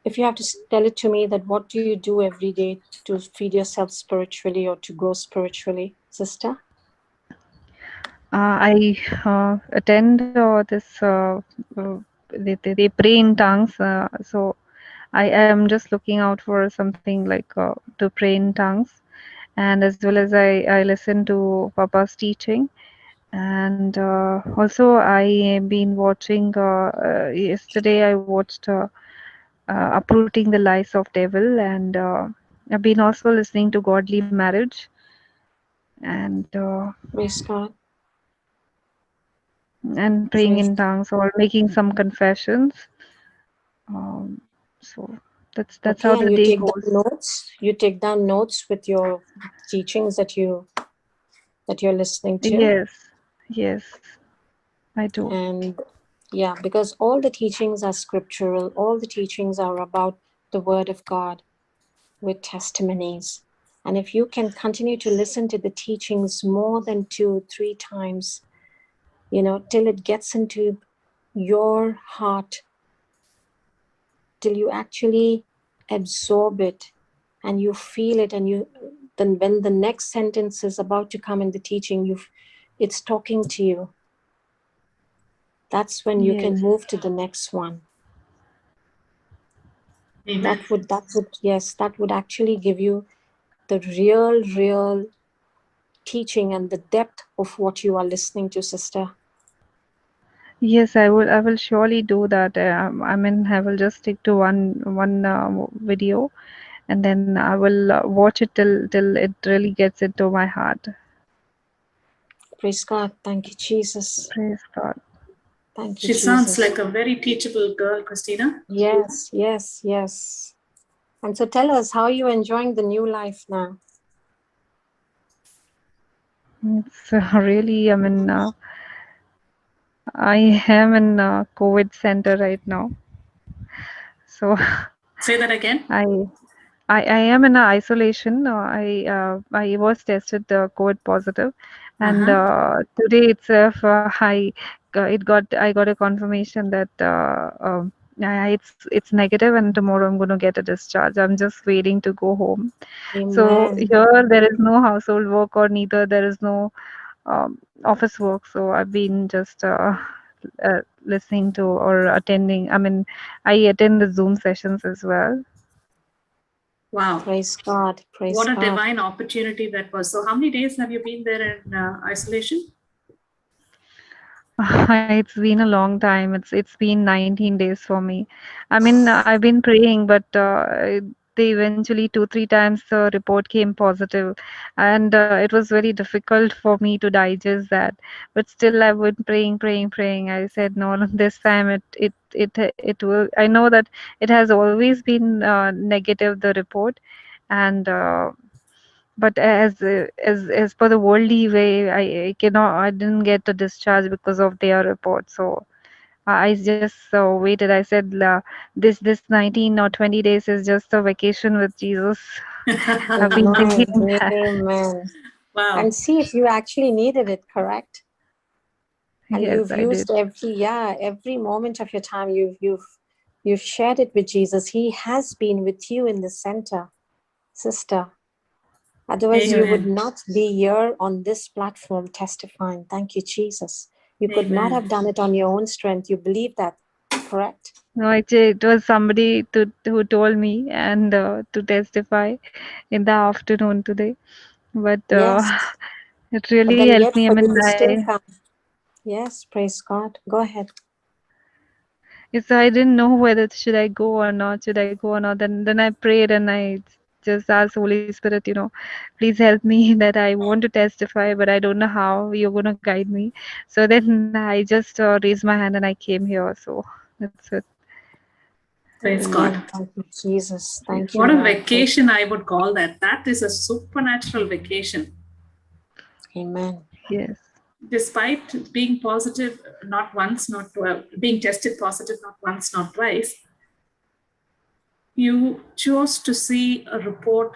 Speaker 4: if you have to tell it to me, that what do you do every day to feed yourself spiritually or to grow spiritually, sister?
Speaker 1: I attend this. They pray in tongues. So I am just looking out for something like to pray in tongues, and as well as I listen to Papa's teaching, and also I have been watching. Yesterday I watched Uprooting the Lies of Devil, and I've been also listening to Godly Marriage, and
Speaker 4: Praise God.
Speaker 1: praying
Speaker 4: Praise.
Speaker 1: in tongues or making some confessions. So that's
Speaker 4: Okay,
Speaker 1: how
Speaker 4: and
Speaker 1: the
Speaker 4: you
Speaker 1: day
Speaker 4: take down
Speaker 1: goes.
Speaker 4: notes. You take down notes with your teachings that you're listening to.
Speaker 1: Yes, yes, I do.
Speaker 4: And yeah, because all the teachings are scriptural, all the teachings are about the word of God with testimonies. And if you can continue to listen to the teachings more than 2-3 times, till it gets into your heart, till you actually absorb it and you feel it, and then when the next sentence is about to come in the teaching, it's talking to you. That's when you can
Speaker 1: Yes,
Speaker 4: move to the next one.
Speaker 2: Amen.
Speaker 4: That would actually give you the real teaching and the depth of what you are listening to, sister.
Speaker 1: yes, I will surely do that. I mean, I will just stick to one video, and then I will watch it till it really gets into my heart.
Speaker 4: Praise God. Thank you, Jesus.
Speaker 1: Praise God.
Speaker 4: Thank you,
Speaker 2: She sounds
Speaker 4: Jesus.
Speaker 2: like a very teachable girl, Christina.
Speaker 4: Yes. And so tell us, how are you enjoying the new life now?
Speaker 1: It's really, I mean, I am in COVID center right now. So
Speaker 2: Say that again.
Speaker 1: I I am in a isolation. I was tested COVID positive, and
Speaker 2: Uh-huh.
Speaker 1: today itself I got a confirmation that it's negative, and tomorrow I'm going to get a discharge. I'm just waiting to go home. So
Speaker 4: Amen.
Speaker 1: here there is no household work, or neither there is no office work. So I've been just listening to or attending. I mean, I attend the Zoom sessions as well.
Speaker 2: Wow.
Speaker 4: Praise God. Praise
Speaker 2: What a
Speaker 4: God.
Speaker 2: divine opportunity that was. So, how many days have you been there in isolation?
Speaker 1: It's been a long time. It's been 19 days for me. I mean, I've been praying, but they eventually 2-3 times the report came positive, and it was very difficult for me to digest that. But still, I've been praying, praying, praying. I said, no, no, this time it will. I know that it has always been negative, the report, and but as per the worldly way, I didn't get a discharge because of their report. So I just waited. I said, this 19 or 20 days is just a vacation with Jesus. I've been
Speaker 4: Amen.
Speaker 1: thinking that.
Speaker 4: Amen.
Speaker 2: Wow.
Speaker 4: And see if you actually needed it, correct? And
Speaker 1: Yes,
Speaker 4: you've
Speaker 1: I did.
Speaker 4: used every moment of your time. You've shared it with Jesus. He has been with you in the center, sister. Otherwise, you
Speaker 1: Yes.
Speaker 4: would
Speaker 2: Amen.
Speaker 4: not be here on this platform testifying. Thank you, Jesus. You could not
Speaker 2: Amen.
Speaker 4: have done it on your own strength. You believe that, correct?
Speaker 1: No, actually, it was somebody who told me and to testify in the afternoon today. But
Speaker 4: Yes.
Speaker 1: it
Speaker 4: But
Speaker 1: really
Speaker 4: then
Speaker 1: helped
Speaker 4: yet
Speaker 1: me. I
Speaker 4: for
Speaker 1: mean,
Speaker 4: you to still come. Yes, praise God. Go ahead.
Speaker 1: yes, I didn't know whether should I go or not, should I go or not. Then I prayed and I just asked Holy Spirit, please help me that I want to testify, but I don't know how you're gonna guide me. So then I just raised my hand and I came here. So that's it.
Speaker 2: Praise God.
Speaker 4: Amen. Thank you, Jesus. Thank you,
Speaker 2: What a
Speaker 4: Lord. Praise.
Speaker 2: vacation I would call that. That is a supernatural vacation.
Speaker 4: Amen.
Speaker 1: Yes,
Speaker 2: Despite being positive, not once, not twice, being tested positive, not once, not twice, you chose to see a report,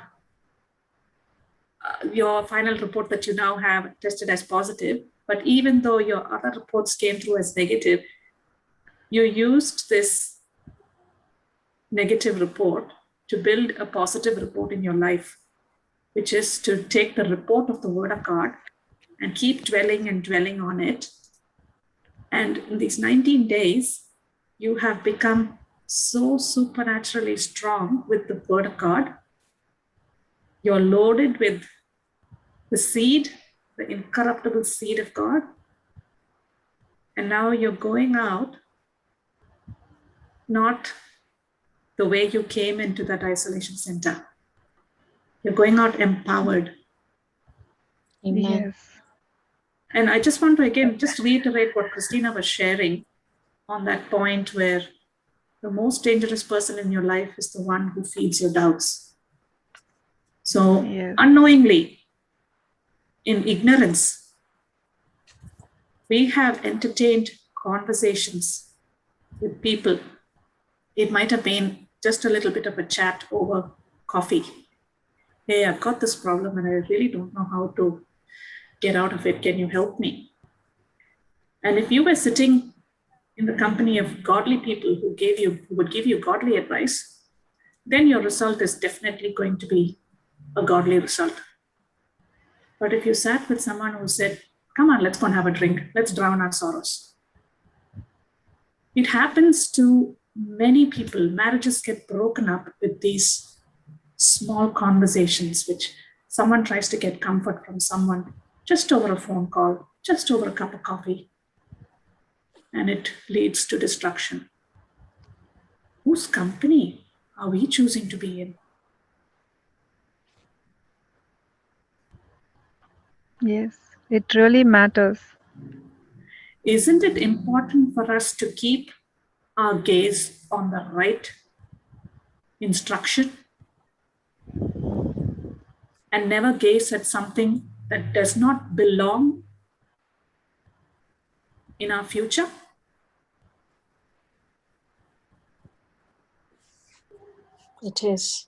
Speaker 2: your final report that you now have tested as positive. But even though your other reports came through as negative, you used this negative report to build a positive report in your life, which is to take the report of the Word of God and keep dwelling and dwelling on it. And in these 19 days, you have become so supernaturally strong with the Word of God. You're loaded with the seed, the incorruptible seed of God. And now you're going out not the way you came into that isolation center. You're going out empowered.
Speaker 4: Amen.
Speaker 1: yes,
Speaker 2: And I just want to again just reiterate what Christina was sharing on that point where the most dangerous person in your life is the one who feeds your doubts. So,
Speaker 1: yes,
Speaker 2: unknowingly, in ignorance, we have entertained conversations with people. It might have been just a little bit of a chat over coffee. Hey, I've got this problem and I really don't know how to get out of it. Can you help me? And if you were sitting in the company of godly people who would give you godly advice, then your result is definitely going to be a godly result. But if you sat with someone who said, come on, let's go and have a drink, let's drown our sorrows. It happens to many people. Marriages get broken up with these small conversations, which someone tries to get comfort from someone just over a phone call, just over a cup of coffee, and it leads to destruction. Whose company are we choosing to be in?
Speaker 1: yes. It really matters.
Speaker 2: Isn't it important for us to keep our gaze on the right instruction and never gaze at something that does not belong in our future?
Speaker 4: It is.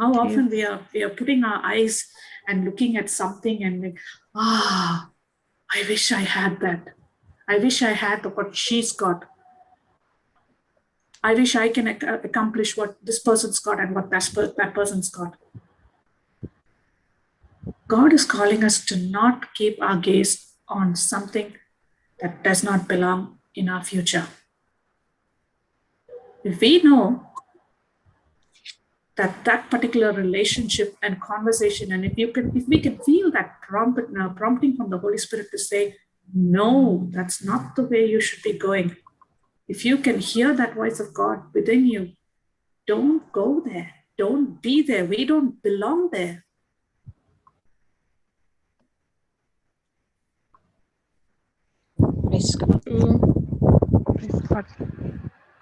Speaker 2: How often we are putting our eyes and looking at something and like, I wish I had that. I wish I had what she's got. I wish I can accomplish what this person's got and what that person's got. God is calling us to not keep our gaze on something that does not belong in our future. If we know that particular relationship and conversation, and if we can feel that prompting from the Holy Spirit to say, no, that's not the way you should be going. If you can hear that voice of God within you, don't go there. Don't be there. We don't belong there.
Speaker 4: Praise God.
Speaker 1: Praise God.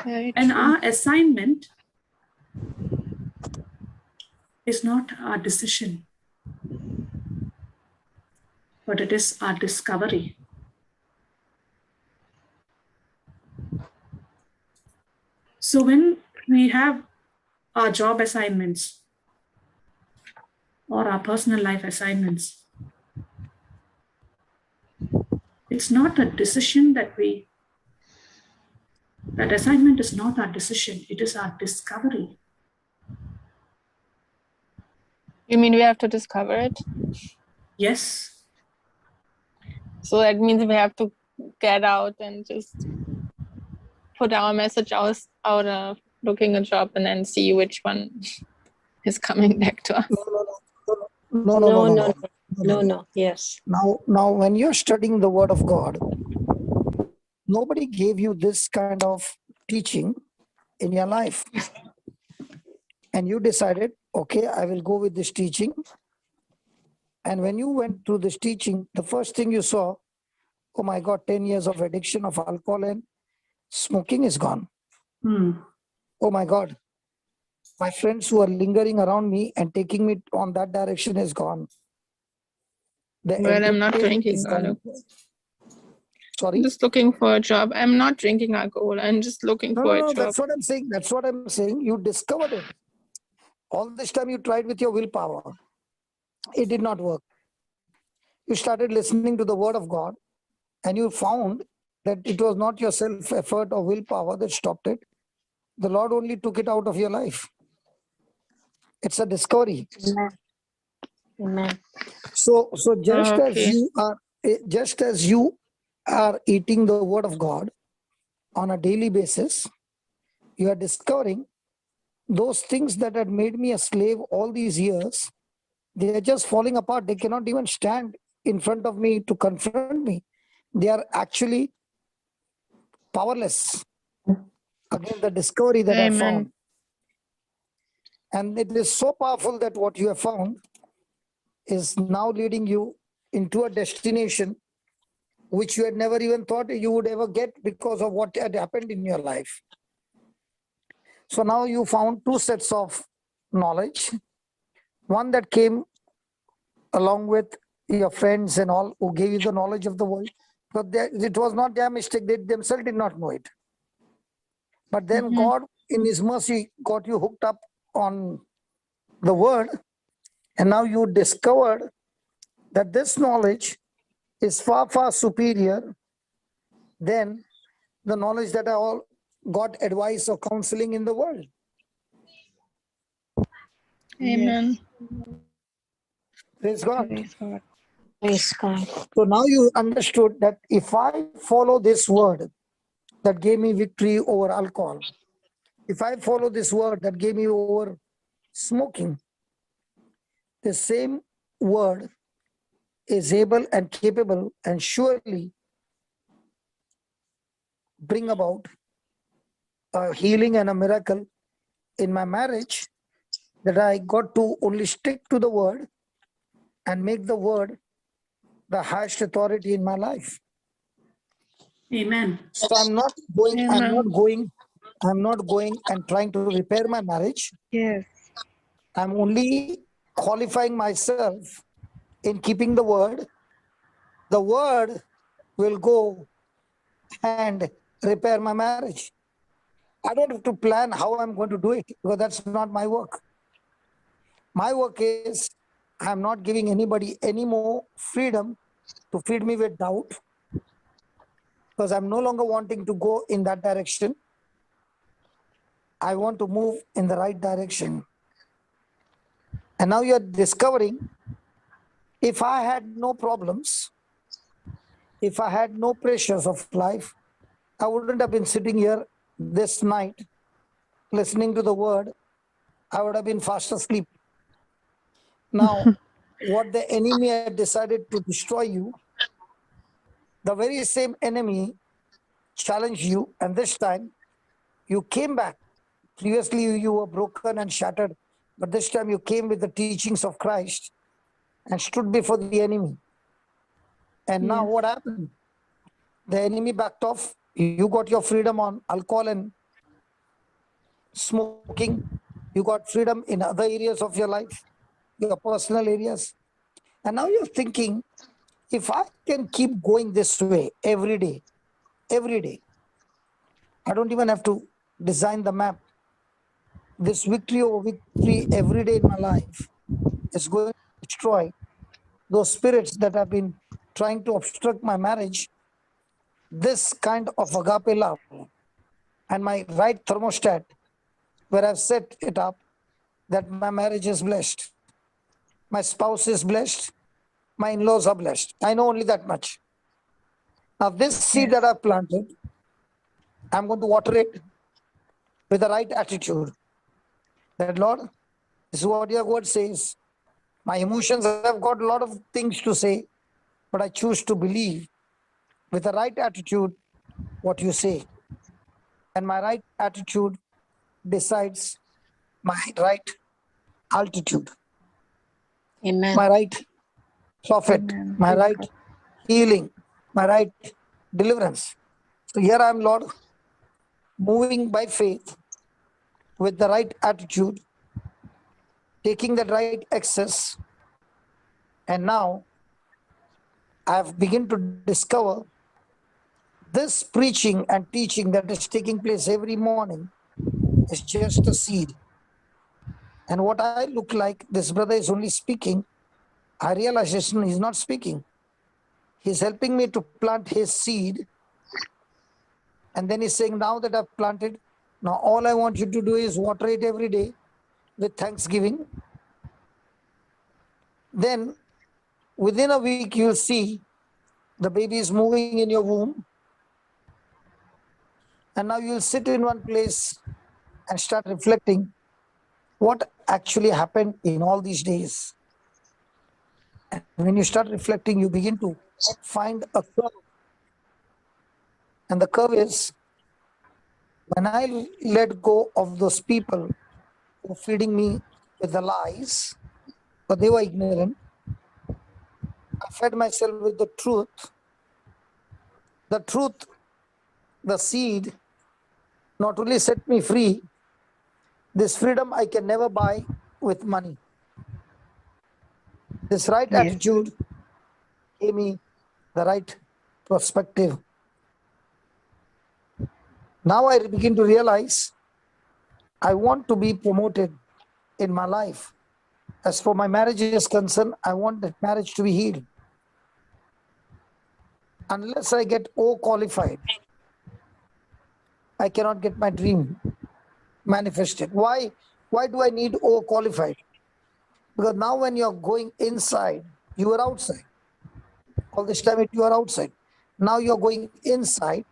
Speaker 6: Very
Speaker 2: And
Speaker 6: true.
Speaker 2: our assignment is not our decision, but it is our discovery. So when we have our job assignments or our personal life assignments, it's not a decision that assignment is not our decision, it is our discovery.
Speaker 6: You mean we have to discover it?
Speaker 2: Yes.
Speaker 6: So that means we have to get out and just put our message out of looking a job and then see which one is coming back to us.
Speaker 3: No.
Speaker 4: Yes.
Speaker 3: Now, when you're studying the Word of God, nobody gave you this kind of teaching in your life. And you decided, okay, I will go with this teaching. And when you went through this teaching, the first thing you saw, oh my God, 10 years of addiction of alcohol and smoking is gone. Oh my God, my friends who are lingering around me and taking me on that direction is gone.
Speaker 6: Well, I'm not drinking
Speaker 3: is
Speaker 6: alcohol.
Speaker 3: gone. Sorry?
Speaker 6: I'm just looking for a job. I'm not drinking alcohol. I'm just looking for a
Speaker 3: No,
Speaker 6: job.
Speaker 3: that's what I'm saying. That's what I'm saying. You discovered it. All this time you tried with your willpower. It did not work. You started listening to the Word of God and you found that it was not your self-effort or willpower that stopped it. The Lord only took it out of your life. It's a discovery.
Speaker 4: Amen.
Speaker 3: So just
Speaker 6: Okay.
Speaker 3: as you are eating the Word of God on a daily basis, you are discovering those things that had made me a slave all these years, they are just falling apart. They cannot even stand in front of me to confront me. They are actually powerless against the discovery that I found.
Speaker 6: Amen.
Speaker 3: And it is so powerful that what you have found is now leading you into a destination which you had never even thought you would ever get because of what had happened in your life. So now you found two sets of knowledge. One that came along with your friends and all who gave you the knowledge of the world. But it was not their mistake. They themselves did not know it. But then God, in His mercy, got you hooked up on the Word. And now you discovered that this knowledge is far, far superior than the knowledge that I all got advice or counseling in the world.
Speaker 6: Amen.
Speaker 3: Praise God.
Speaker 1: Praise God.
Speaker 4: Praise God.
Speaker 3: So now you understood that if I follow this word that gave me victory over alcohol, if I follow this word that gave me over smoking, the same word is able and capable and surely bring about a healing and a miracle in my marriage, that I got to only stick to the word and make the word the highest authority in my life.
Speaker 2: Amen.
Speaker 3: So I'm not going and trying to repair my marriage.
Speaker 1: Yes.
Speaker 3: I'm only qualifying myself in keeping the word. The word will go and repair my marriage. I don't have to plan how I'm going to do it because that's not my work. My work is I'm not giving anybody any more freedom to feed me with doubt, because I'm no longer wanting to go in that direction. I want to move in the right direction. And now you're discovering, if I had no problems, if I had no pressures of life, I wouldn't have been sitting here this night listening to the word. I would have been fast asleep. Now, what the enemy had decided to destroy you, the very same enemy challenged you, and this time you came back. Previously, you were broken and shattered, but this time you came with the teachings of Christ and stood before the enemy. And now
Speaker 1: Yes.
Speaker 3: what happened? The enemy backed off. You got your freedom on alcohol and smoking. You got freedom in other areas of your life, your personal areas. And now you're thinking, if I can keep going this way every day, I don't even have to design the map. This victory over victory every day in my life is going to destroy those spirits that have been trying to obstruct my marriage. This kind of agape love and my right thermostat, where I've set it up, that my marriage is blessed, my spouse is blessed, my in-laws are blessed. I know only that much. Now, this seed that
Speaker 1: Yes.
Speaker 3: I've planted, I'm going to water it with the right attitude. That, Lord, this is what your word says. My emotions have got a lot of things to say, but I choose to believe with the right attitude what you say. And my right attitude decides my right altitude,
Speaker 4: Amen.
Speaker 3: my right profit,
Speaker 1: Amen.
Speaker 3: my
Speaker 1: Praise
Speaker 3: right
Speaker 1: God.
Speaker 3: healing, my right deliverance. So here I am, Lord, moving by faith with the right attitude, taking the right access. And now I've begun to discover this preaching and teaching that is taking place every morning is just a seed. And what I look like, this brother is only speaking. I realize he's not speaking. He's helping me to plant his seed. And then he's saying, now that I've planted, now all I want you to do is water it every day with thanksgiving. Then within a week, you'll see the baby is moving in your womb. And now you'll sit in one place and start reflecting what actually happened in all these days. And when you start reflecting, you begin to find a curve. And the curve is, when I let go of those people who were feeding me with the lies, but they were ignorant, I fed myself with the truth. The truth, the seed, not only set me free, this freedom I can never buy with money. This right
Speaker 1: Yes.
Speaker 3: attitude gave me the right perspective. Now I begin to realize I want to be promoted in my life. As for my marriage is concerned, I want that marriage to be healed. Unless I get O qualified, I cannot get my dream manifested. Why? Why do I need O qualified? Because now when you're going inside, you are outside. All this time you are outside. Now you're going inside,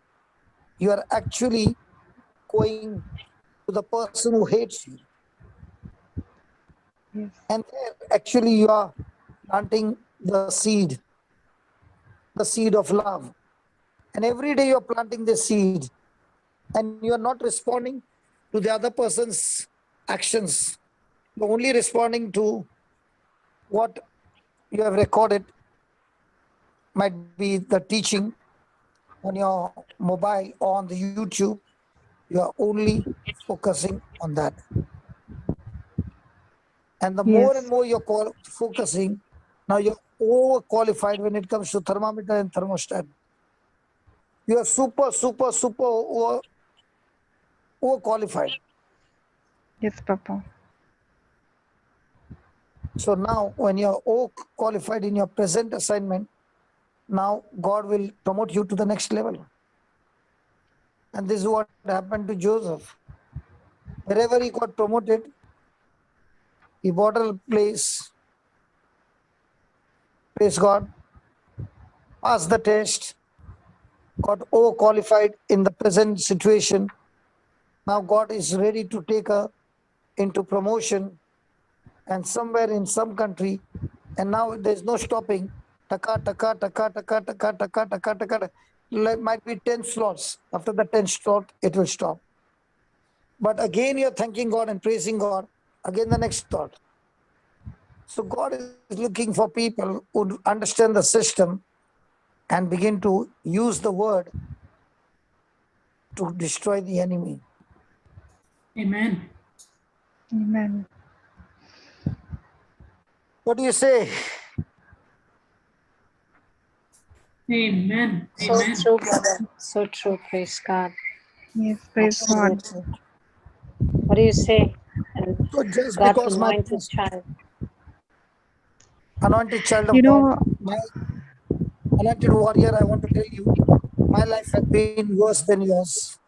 Speaker 3: you are actually going to the person who hates you.
Speaker 1: Yes.
Speaker 3: And there actually you are planting the seed of love. And every day you're planting the seed and you're not responding to the other person's actions. You're only responding to what you have recorded, might be the teaching on your mobile or on the YouTube. You are only focusing on that. And the more and
Speaker 1: Yes.
Speaker 3: more you're focusing, now you're overqualified when it comes to thermometer and thermostat. You are super overqualified.
Speaker 1: Yes, Papa.
Speaker 3: So now when you're qualified in your present assignment, now God will promote you to the next level. And this is what happened to Joseph. Wherever he got promoted, he bought a place, praise God, passed the test, got qualified in the present situation. Now God is ready to take her into promotion and somewhere in some country, and now there's no stopping. Taka, taka, taka, taka, taka, taka, taka, taka. Might be 10 slots. After the 10th slot, it will stop. But again, you're thanking God and praising God. Again, the next thought. So God is looking for people who understand the system and begin to use the word to destroy the enemy.
Speaker 2: Amen.
Speaker 1: Amen.
Speaker 3: What do you say?
Speaker 2: Amen.
Speaker 4: So
Speaker 2: Amen.
Speaker 4: true, brother. So true. Praise God.
Speaker 1: Yes, praise God.
Speaker 4: Absolutely. What do you say? And
Speaker 3: So just
Speaker 4: God's
Speaker 3: because my
Speaker 4: anointed child.
Speaker 3: anointed child
Speaker 1: You
Speaker 3: of God,
Speaker 1: know,
Speaker 3: my anointed warrior, I want to tell you, my life has been worse than yours.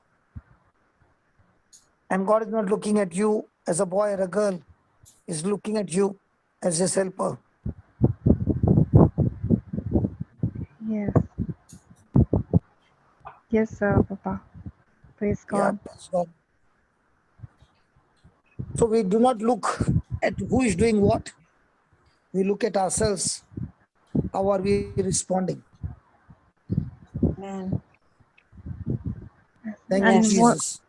Speaker 3: And God is not looking at you as a boy or a girl. He's looking at you as his helper.
Speaker 1: yes, yes, Papa. Praise
Speaker 3: Yeah,
Speaker 1: God.
Speaker 3: praise God. So we do not look at who is doing what. We look at ourselves. How are we responding?
Speaker 4: Amen.
Speaker 3: Thank you,
Speaker 1: And what
Speaker 3: Jesus.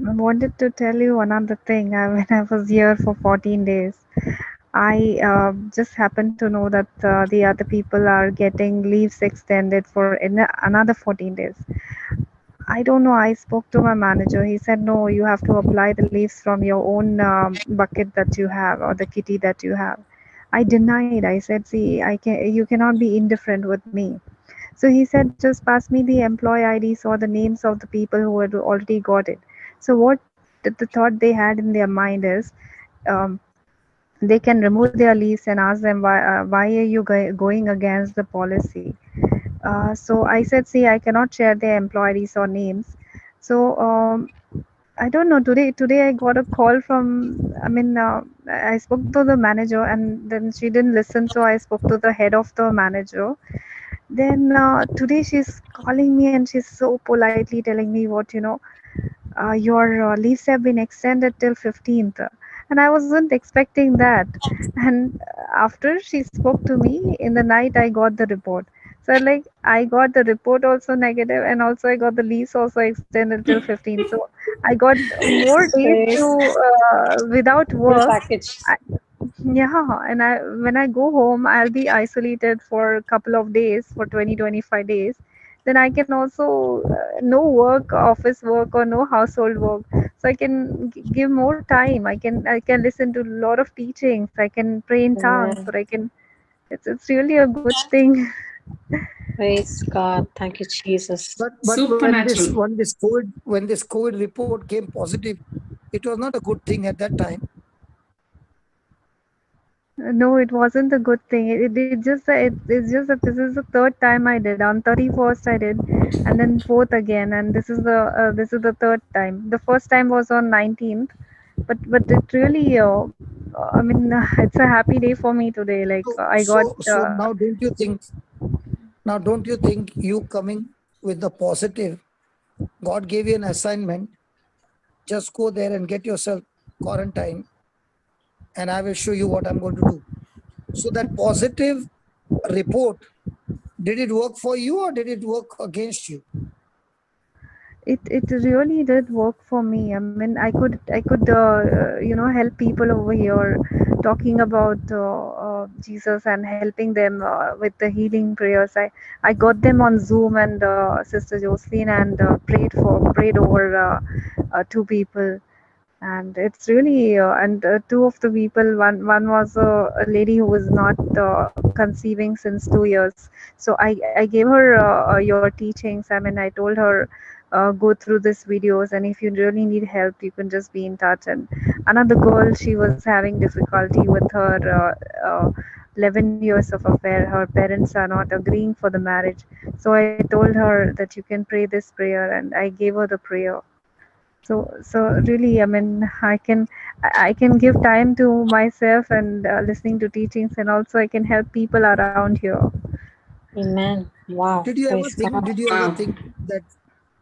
Speaker 1: I wanted to tell you another thing. When I was here for 14 days, I just happened to know that the other people are getting leaves extended for another 14 days. I don't know. I spoke to my manager. He said, no, you have to apply the leaves from your own bucket that you have or the kitty that you have. I denied. I said, see, you cannot be indifferent with me. So he said, just pass me the employee IDs or the names of the people who had already got it. So what the thought they had in their mind is, um, they can remove their leaves and ask them why are you going against the policy. So I said, see, I cannot share their employees or names. So I don't know. Today I got a call from. I mean, I spoke to the manager, and then she didn't listen. So I spoke to the head of the manager. Then today she's calling me, and she's so politely telling me what your leaves have been extended till 15th. And I wasn't expecting that. And after she spoke to me in the night, I got the report. So like I got the report also negative, and also I got the leaves also extended till 15th. So I got more days to
Speaker 4: Praise
Speaker 1: without
Speaker 4: full
Speaker 1: work.
Speaker 4: package.
Speaker 1: Yeah, and when I go home, I'll be isolated for a couple of days, for 20-25 days. Then I can also no work, office work or no household work. So I can give more time. I can listen to a lot of teachings. I can pray in tongues,
Speaker 4: Amen.
Speaker 1: or I can. It's really a good thing.
Speaker 4: Praise God. Thank you, Jesus.
Speaker 3: But
Speaker 2: Supernatural.
Speaker 3: when this COVID report came positive, it was not a good thing at that time.
Speaker 1: No, it wasn't a good thing. It's just that this is the third time I did. On 31st I did, and then fourth again, and this is the third time. The first time was on 19th, but it really I mean it's a happy day for me today. Like I got
Speaker 3: So now don't you think you coming with the positive? God gave you an assignment. Just go there and get yourself quarantined, and I will show you what I'm going to do. So that positive report, did it work for you or did it work against you?
Speaker 1: it really did work for me. I mean, I could help people over here, talking about Jesus and helping them with the healing prayers. I got them on Zoom, and Sister Josephine, and prayed over two people. And it's really and two of the people, one was a lady who was not conceiving since 2 years. So I gave her your teachings. I mean, I told her, go through these videos, and if you really need help, you can just be in touch. And another girl, she was having difficulty with her 11 years of affair. Her parents are not agreeing for the marriage. So I told her that you can pray this prayer, and I gave her the prayer. So really, I mean, I can give time to myself and listening to teachings, and also I can help people around here.
Speaker 4: Amen. Wow.
Speaker 3: Did you ever
Speaker 4: Praise
Speaker 3: think?
Speaker 4: God.
Speaker 3: Did you ever
Speaker 2: Wow.
Speaker 3: think that?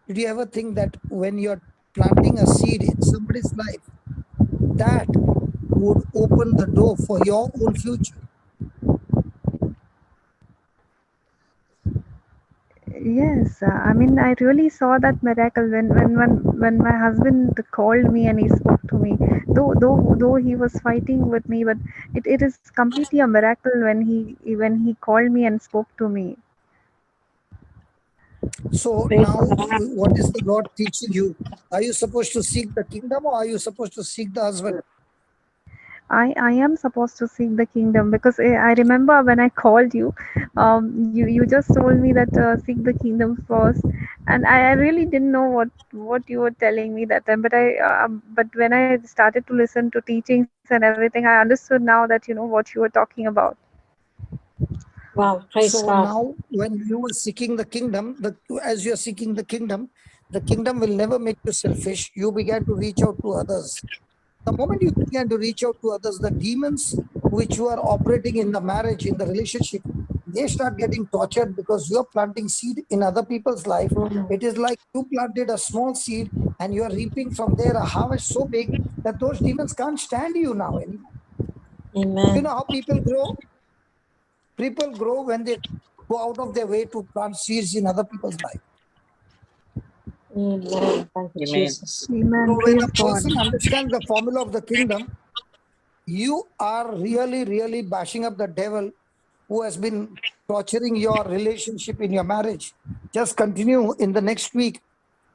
Speaker 3: Did you ever think that when you're planting a seed in somebody's life, that would open the door for your own future?
Speaker 1: Yes, I mean, I really saw that miracle when my husband called me and he spoke to me. Though he was fighting with me, but it is completely a miracle when he called me and spoke to me.
Speaker 3: So
Speaker 4: Praise
Speaker 3: now,
Speaker 4: God.
Speaker 3: what is the Lord teaching you? Are you supposed to seek the kingdom, or are you supposed to seek the husband?
Speaker 1: I am supposed to seek the kingdom because I remember when I called you, you just told me that seek the kingdom first, and I really didn't know what you were telling me that time. But when I started to listen to teachings and everything, I understood now that what you were talking about.
Speaker 4: Wow. Praise
Speaker 3: So
Speaker 4: God.
Speaker 3: now, when you are seeking the kingdom, as you are seeking the kingdom will never make you selfish. You began to reach out to others. The moment you began to reach out to others, the demons which were operating in the marriage, in the relationship, they start getting tortured because you're planting seed in other people's life.
Speaker 4: Mm.
Speaker 3: It is like you planted a small seed and you're reaping from there a harvest so big that those demons can't stand you now anymore. You know
Speaker 4: Amen.
Speaker 3: how people grow? People grow when they go out of their way to plant seeds in other people's life.
Speaker 4: Amen. Thank you,
Speaker 5: Amen.
Speaker 4: Jesus.
Speaker 1: Amen.
Speaker 3: So when
Speaker 1: Praise
Speaker 3: a
Speaker 1: God.
Speaker 3: person understands the formula of the kingdom, you are really, really bashing up the devil who has been torturing your relationship in your marriage. Just continue in the next week.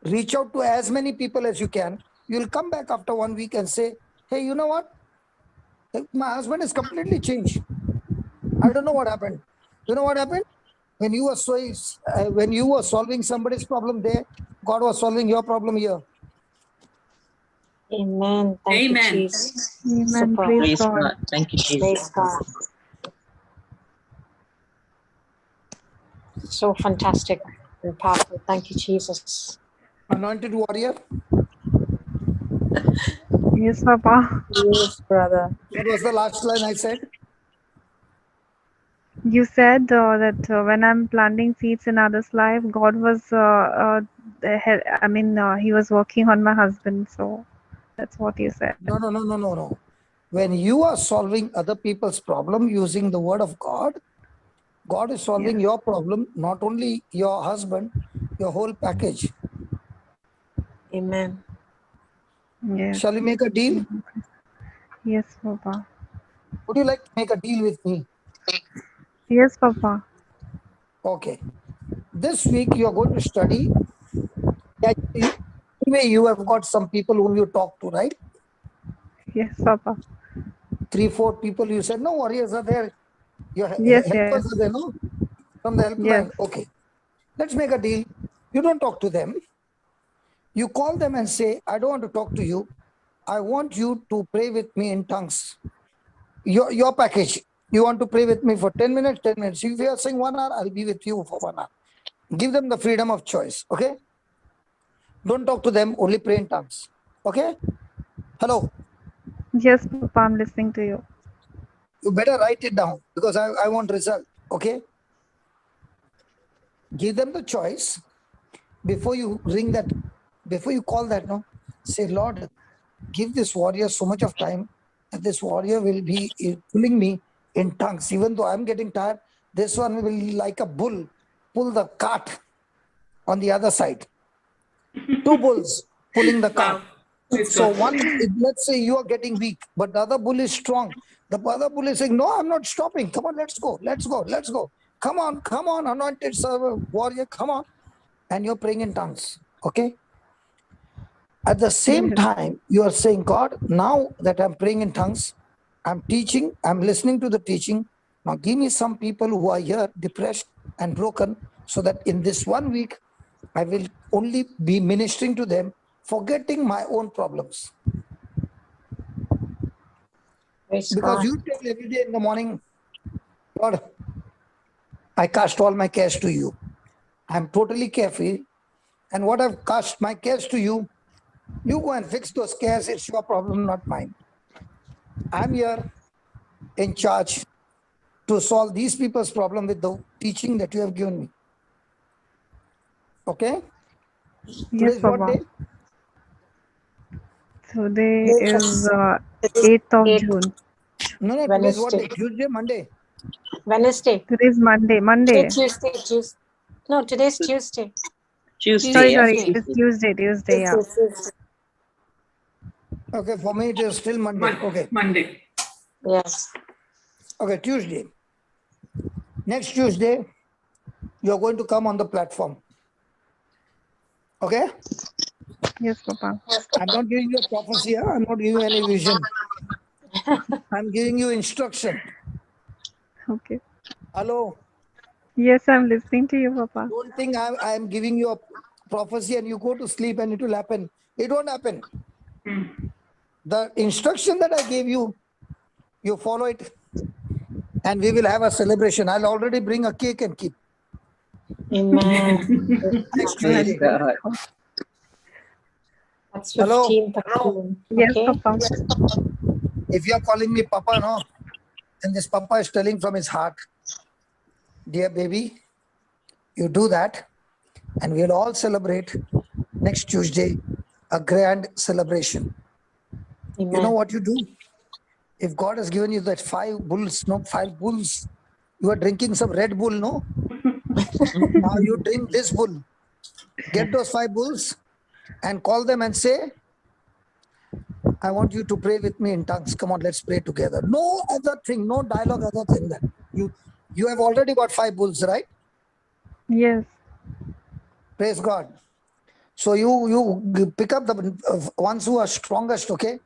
Speaker 3: Reach out to as many people as you can. You'll come back after 1 week and say, hey, you know what? My husband is completely changed. I don't know what happened. You know what happened? When you were solving somebody's problem there, God was solving your problem here.
Speaker 4: Amen. Thank you,
Speaker 2: Amen.
Speaker 4: Jesus.
Speaker 1: Amen.
Speaker 4: Super.
Speaker 1: Praise
Speaker 5: Praise
Speaker 1: God.
Speaker 5: God. Thank you, Jesus.
Speaker 4: Praise God. So fantastic and powerful. Thank you, Jesus.
Speaker 3: Anointed warrior.
Speaker 1: Yes, Papa.
Speaker 4: Yes, brother.
Speaker 3: What was the last line I said?
Speaker 1: You said that when I'm planting seeds in others' life, God was, I mean, He was working on my husband. So that's what you said.
Speaker 3: No, no, no, no, no, no. When you are solving other people's problem using the word of God, God is solving
Speaker 1: Yes.
Speaker 3: your problem, not only your husband, your whole package.
Speaker 4: Amen.
Speaker 1: Yes.
Speaker 3: Shall we make a deal?
Speaker 1: Yes, Papa.
Speaker 3: Would you like to make a deal with me?
Speaker 1: Yes, Papa.
Speaker 3: Okay. This week you are going to study. Anyway, you have got some people whom you talk to, right?
Speaker 1: Yes, Papa.
Speaker 3: 3, 4 people. You said, no, warriors are there. Your
Speaker 1: Yes,
Speaker 3: helpers
Speaker 1: yes,
Speaker 3: are there, no? From the
Speaker 1: yes.
Speaker 3: helpline. Okay. Let's make a deal. You don't talk to them. You call them and say, I don't want to talk to you. I want you to pray with me in tongues. Your package. You want to pray with me for 10 minutes, 10 minutes. If you are saying 1 hour, I'll be with you for 1 hour. Give them the freedom of choice. Okay. Don't talk to them, only pray in tongues. Okay. Hello.
Speaker 1: Yes, Papa, I'm listening to you.
Speaker 3: You better write it down because I want result. Okay. Give them the choice before you ring that, before you call that, no, say, Lord, give this warrior so much of time that this warrior will be pulling me in tongues. Even though I'm getting tired, this one will, like a bull, pull the cart on the other side. 2 bulls pulling the cart.
Speaker 2: Wow. Praise
Speaker 3: So
Speaker 2: God.
Speaker 3: one, let's say you are getting weak, but the other bull is strong. The other bull is saying, no, I'm not stopping. Come on, let's go, let's go, let's go. Come on, anointed servant, warrior, come on. And you're praying in tongues. Okay. At the same time, you are saying, God, now that I'm praying in tongues, I'm teaching, I'm listening to the teaching. Now give me some people who are here depressed and broken, so that in this 1 week, I will only be ministering to them, forgetting my own problems.
Speaker 4: Praise
Speaker 3: Because
Speaker 4: God.
Speaker 3: you tell every day in the morning, God, I cast all my cares to you. I'm totally carefree. And what I've cast my cares to you, you go and fix those cares. It's your problem, not mine. I'm here in charge to solve these people's problem with the teaching that you have given me. Okay?
Speaker 1: Yes,
Speaker 3: Today's what
Speaker 1: Papa.
Speaker 3: day?
Speaker 1: Today
Speaker 3: Today,
Speaker 1: is
Speaker 4: It is
Speaker 1: 8th of
Speaker 4: 8th
Speaker 1: June.
Speaker 3: no, today's what
Speaker 4: Wednesday.
Speaker 3: day? Tuesday, Monday.
Speaker 4: Wednesday.
Speaker 1: Today is Monday.
Speaker 4: Today,
Speaker 1: Monday.
Speaker 4: Tuesday. No, today's Tuesday.
Speaker 5: Tuesday,
Speaker 1: Sorry,
Speaker 5: yeah,
Speaker 1: sorry. It is
Speaker 5: Tuesday.
Speaker 1: Tuesday. Yeah.
Speaker 4: Tuesday.
Speaker 3: Okay, for me it is still Monday. Okay.
Speaker 2: Monday.
Speaker 4: Yes.
Speaker 3: Okay, Tuesday. Next Tuesday, you're going to come on the platform. Okay?
Speaker 1: Yes, Papa.
Speaker 3: I'm not giving you a prophecy. Huh? I'm not giving you any vision. I'm giving you instruction.
Speaker 1: Okay.
Speaker 3: Hello?
Speaker 1: Yes, I'm listening to you, Papa.
Speaker 3: Don't think I'm giving you a prophecy and you go to sleep and it will happen. It won't happen. The instruction that I gave you, you follow it, and we will have a celebration. I'll already bring a cake and keep
Speaker 4: Amen.
Speaker 3: next
Speaker 5: Praise
Speaker 3: Tuesday.
Speaker 5: God.
Speaker 4: That's
Speaker 3: Hello?
Speaker 4: 15th of June.
Speaker 1: Yes,
Speaker 4: Okay.
Speaker 1: Papa.
Speaker 3: If you're calling me Papa, no, and this Papa is telling from his heart, dear baby, you do that, and we'll all celebrate next Tuesday a grand celebration.
Speaker 4: Amen.
Speaker 3: You know what you do? If God has given you that 5 bulls, you are drinking some Red Bull, no? Now you drink this bull. Get those 5 bulls and call them and say, I want you to pray with me in tongues. Come on, let's pray together. No other thing, no dialogue other than that. You have already got 5 bulls, right?
Speaker 1: Yes.
Speaker 3: Praise God. So you pick up the ones who are strongest, okay?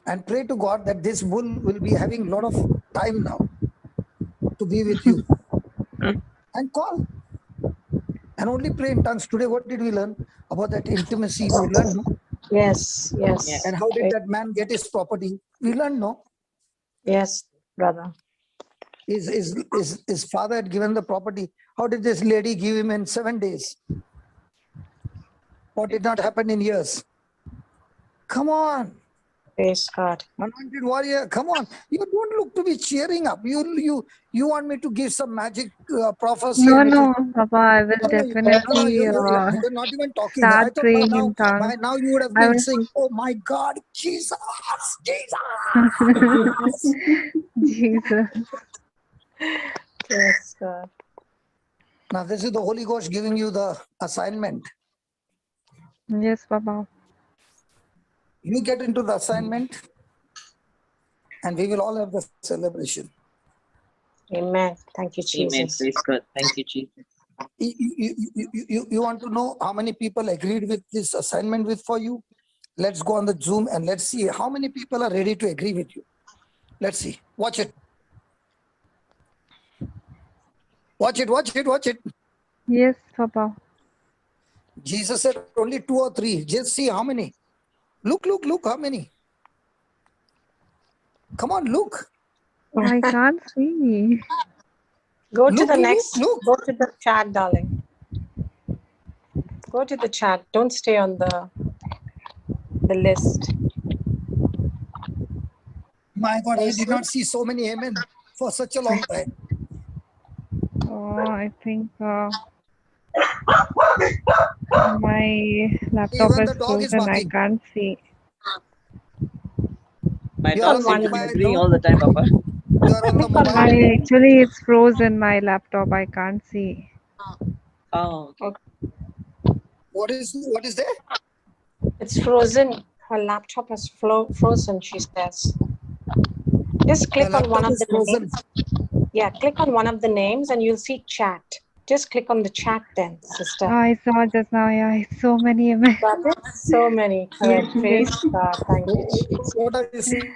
Speaker 3: And pray to God that this bull will be having a lot of time now to be with you. And call. And only pray in tongues. Today, what did we learn about that intimacy? We learned, no?
Speaker 4: Yes.
Speaker 5: Yeah.
Speaker 4: Yes.
Speaker 3: And how did that man get his property? We learned, no?
Speaker 4: Yes, brother.
Speaker 3: His father had given the property. How did this lady give him in 7 days? What did not happen in years? Come on.
Speaker 4: Praise God.
Speaker 3: Anointed warrior, come on. You don't look to be cheering up. You want me to give some magic prophecy
Speaker 1: No,
Speaker 3: and it will...
Speaker 1: no, Papa. I will
Speaker 3: No,
Speaker 1: definitely
Speaker 3: you're not even talking. I
Speaker 1: start
Speaker 3: thought
Speaker 1: praying in
Speaker 3: by
Speaker 1: tongues.
Speaker 3: now you would have
Speaker 1: I
Speaker 3: been
Speaker 1: will.
Speaker 3: saying, oh my God, Jesus, Jesus.
Speaker 1: Jesus.
Speaker 4: Praise God.
Speaker 3: Now this is the Holy Ghost giving you the assignment.
Speaker 1: Yes, Papa.
Speaker 3: You get into the assignment and we will all have the celebration.
Speaker 4: Amen. Thank you,
Speaker 5: Amen.
Speaker 4: Jesus.
Speaker 5: Praise God. Thank you, Jesus.
Speaker 3: You want to know how many people agreed with this assignment for you? Let's go on the Zoom and let's see how many people are ready to agree with you. Let's see. Watch it. Watch it.
Speaker 1: Yes, Papa.
Speaker 3: Jesus said only 2 or 3. Just see how many. Look, how many. Come on, look.
Speaker 1: I can't see.
Speaker 4: Go to
Speaker 3: Look.
Speaker 4: go to the chat, darling. Go to the chat. Don't stay on the list.
Speaker 3: My God, I did not see so many amen for such a long time.
Speaker 1: Oh, I think my laptop
Speaker 3: Even
Speaker 1: is
Speaker 3: the dog is
Speaker 1: frozen. I
Speaker 3: barking.
Speaker 1: can't see.
Speaker 5: My
Speaker 3: You are
Speaker 5: dog
Speaker 3: on the
Speaker 5: seems to be
Speaker 3: mobile,
Speaker 5: agreeing
Speaker 3: no?
Speaker 5: all the time, Papa.
Speaker 3: You are on the
Speaker 4: Click on
Speaker 3: mobile.
Speaker 4: one.
Speaker 1: Actually, it's frozen. My laptop. I can't see.
Speaker 5: Oh, okay.
Speaker 3: What is there?
Speaker 4: It's frozen. Her laptop is frozen, she says. Just
Speaker 3: The
Speaker 4: click on one
Speaker 3: laptop
Speaker 4: of
Speaker 3: is
Speaker 4: the
Speaker 3: frozen.
Speaker 4: names. Yeah, click on one of the names and you'll see chat. Just click on the chat then, sister.
Speaker 1: I saw just now, yeah, so many amen.
Speaker 4: Got it? So many. Correct.
Speaker 1: Yes.
Speaker 4: Praise God. Thank you, Jesus.
Speaker 3: What are you seeing?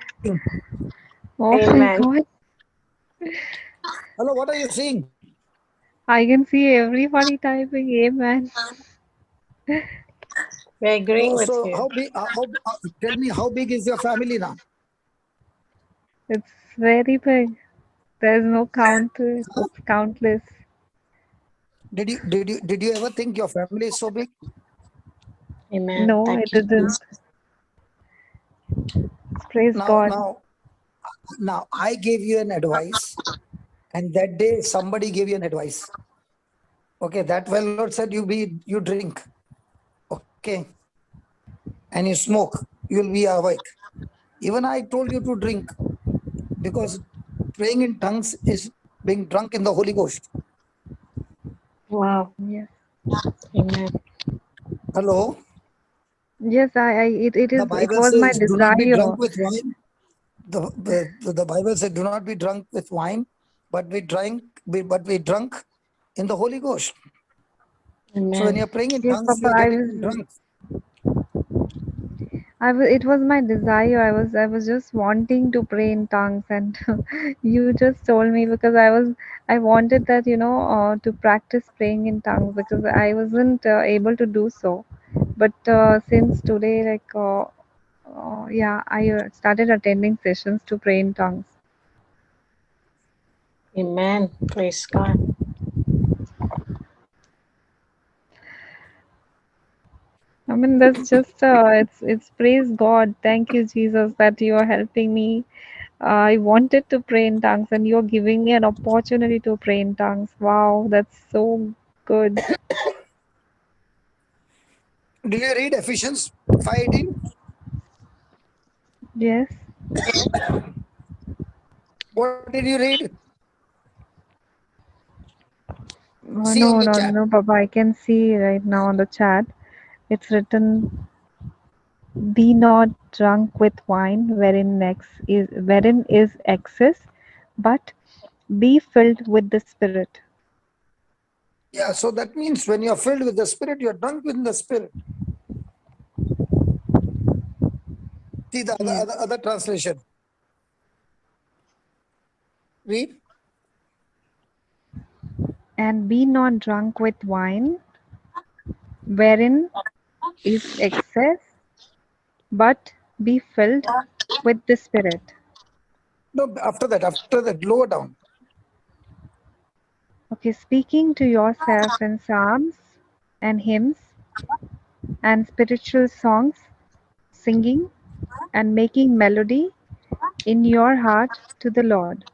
Speaker 1: Oh my
Speaker 4: Amen.
Speaker 1: God.
Speaker 3: Hello, what are you seeing?
Speaker 1: I can see everybody typing amen.
Speaker 4: We're agreeing with
Speaker 3: So
Speaker 4: you.
Speaker 3: how big? Tell me, how big is your family now?
Speaker 1: It's very big. There's no count to it. It's countless.
Speaker 3: Did you ever think your family is so big?
Speaker 4: Amen.
Speaker 1: No,
Speaker 4: Thank
Speaker 1: it
Speaker 4: you,
Speaker 1: didn't.
Speaker 4: Jesus.
Speaker 1: Praise
Speaker 3: Now,
Speaker 1: God.
Speaker 3: now, now, I gave you an advice, and that day somebody gave you an advice. Okay, that well Lord said you drink, okay, and you smoke, you'll be awake. Even I told you to drink because praying in tongues is being drunk in the Holy Ghost.
Speaker 4: Wow.
Speaker 1: Yes.
Speaker 4: Amen.
Speaker 3: Hello,
Speaker 1: Yes,
Speaker 3: the
Speaker 1: it
Speaker 3: Bible
Speaker 1: was my
Speaker 3: says, "Do not be
Speaker 1: desire.
Speaker 3: drunk with wine." The Bible said, "Do not be drunk with wine, but we drunk in the Holy Ghost." So when
Speaker 4: Amen.
Speaker 3: you're praying in
Speaker 1: Yes,
Speaker 3: tongues,
Speaker 1: Papa,
Speaker 3: you're getting drunk.
Speaker 1: it was my desire. I was just wanting to pray in tongues, and you just told me because I wanted that, to practice praying in tongues because I wasn't able to do so. But since today, yeah, I started attending sessions to pray in tongues.
Speaker 4: Amen. Praise God.
Speaker 1: I mean, that's just it's praise God. Thank you, Jesus, that you are helping me. I wanted to pray in tongues, and you're giving me an opportunity to pray in tongues. Wow, that's so good.
Speaker 3: Did you read Ephesians 5:18?
Speaker 1: Yes.
Speaker 3: What did you read? See on
Speaker 1: No,
Speaker 3: the
Speaker 1: no,
Speaker 3: chat.
Speaker 1: no, Papa. I can see right now on the chat. It's written, "Be not drunk with wine, wherein is excess, but be filled with the Spirit."
Speaker 3: Yeah, so that means when you're filled with the Spirit, you're drunk with the Spirit. See the
Speaker 1: Yes.
Speaker 3: other translation. Read.
Speaker 1: And be not drunk with wine, wherein is excess, but be filled with the Spirit.
Speaker 3: No, after that, lower down.
Speaker 1: Okay, speaking to yourself in psalms and hymns and spiritual songs, singing and making melody in your heart to the Lord.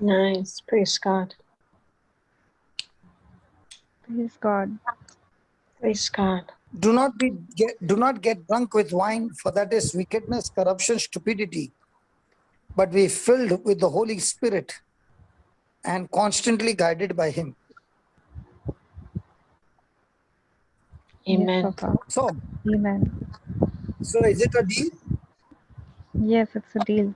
Speaker 4: Nice. Praise God.
Speaker 1: Praise God.
Speaker 4: Praise God.
Speaker 3: Do not get drunk with wine, for that is wickedness, corruption, stupidity. But be filled with the Holy Spirit and constantly guided by Him.
Speaker 1: Yes,
Speaker 4: Amen.
Speaker 1: Papa.
Speaker 3: So
Speaker 1: Amen.
Speaker 3: is it a deal?
Speaker 1: Yes, it's a deal.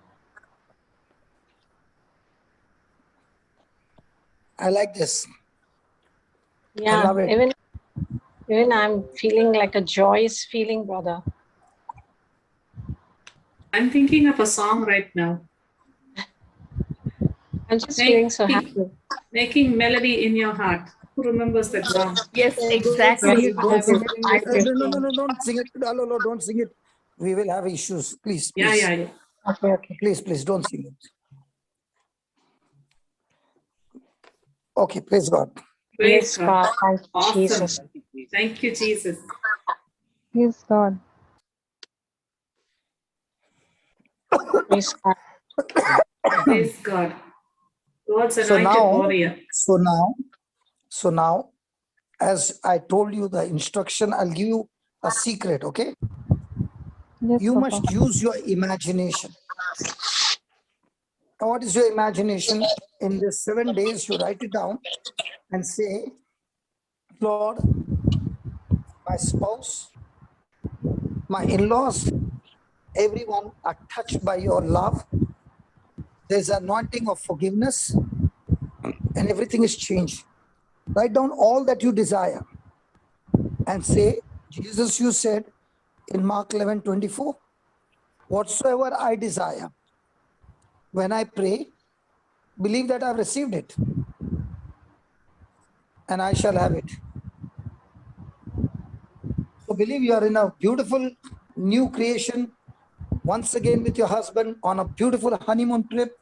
Speaker 3: I like this. I
Speaker 4: Yeah.
Speaker 3: love it.
Speaker 4: Even I'm feeling like a joyous feeling, brother.
Speaker 2: I'm thinking of a song right now.
Speaker 4: I'm just feeling so happy.
Speaker 2: Making melody in your heart. Who remembers that song?
Speaker 6: Yes,
Speaker 3: Don't
Speaker 6: exactly.
Speaker 3: sing it.
Speaker 6: Even I
Speaker 3: Don't
Speaker 6: was
Speaker 3: sing it.
Speaker 6: feeling the same
Speaker 3: No,
Speaker 6: thing.
Speaker 3: don't sing it. No, don't sing it. We will have issues. Please,
Speaker 2: Yeah,
Speaker 3: please,
Speaker 2: yeah.
Speaker 4: Okay.
Speaker 3: please, don't sing it. Okay, praise God.
Speaker 2: Praise
Speaker 4: Praise
Speaker 2: God.
Speaker 4: God. Thank you,
Speaker 2: Awesome.
Speaker 4: Jesus.
Speaker 2: Thank you, Jesus.
Speaker 1: Praise God.
Speaker 4: Praise God.
Speaker 2: Praise God. God's
Speaker 3: So
Speaker 2: anointed
Speaker 3: now,
Speaker 2: warrior.
Speaker 3: so now, as I told you the instruction, I'll give you a secret, okay?
Speaker 1: Yes,
Speaker 3: You
Speaker 1: Papa.
Speaker 3: must use your imagination. Now, what is your imagination? In these 7 days, you write it down and say, Lord, my spouse, my in-laws, everyone are touched by your love. There's anointing of forgiveness and everything is changed. Write down all that you desire and say, Jesus, you said in Mark 11:24, whatsoever I desire, when I pray, believe that I've received it and I shall have it. So believe you are in a beautiful new creation, once again with your husband on a beautiful honeymoon trip,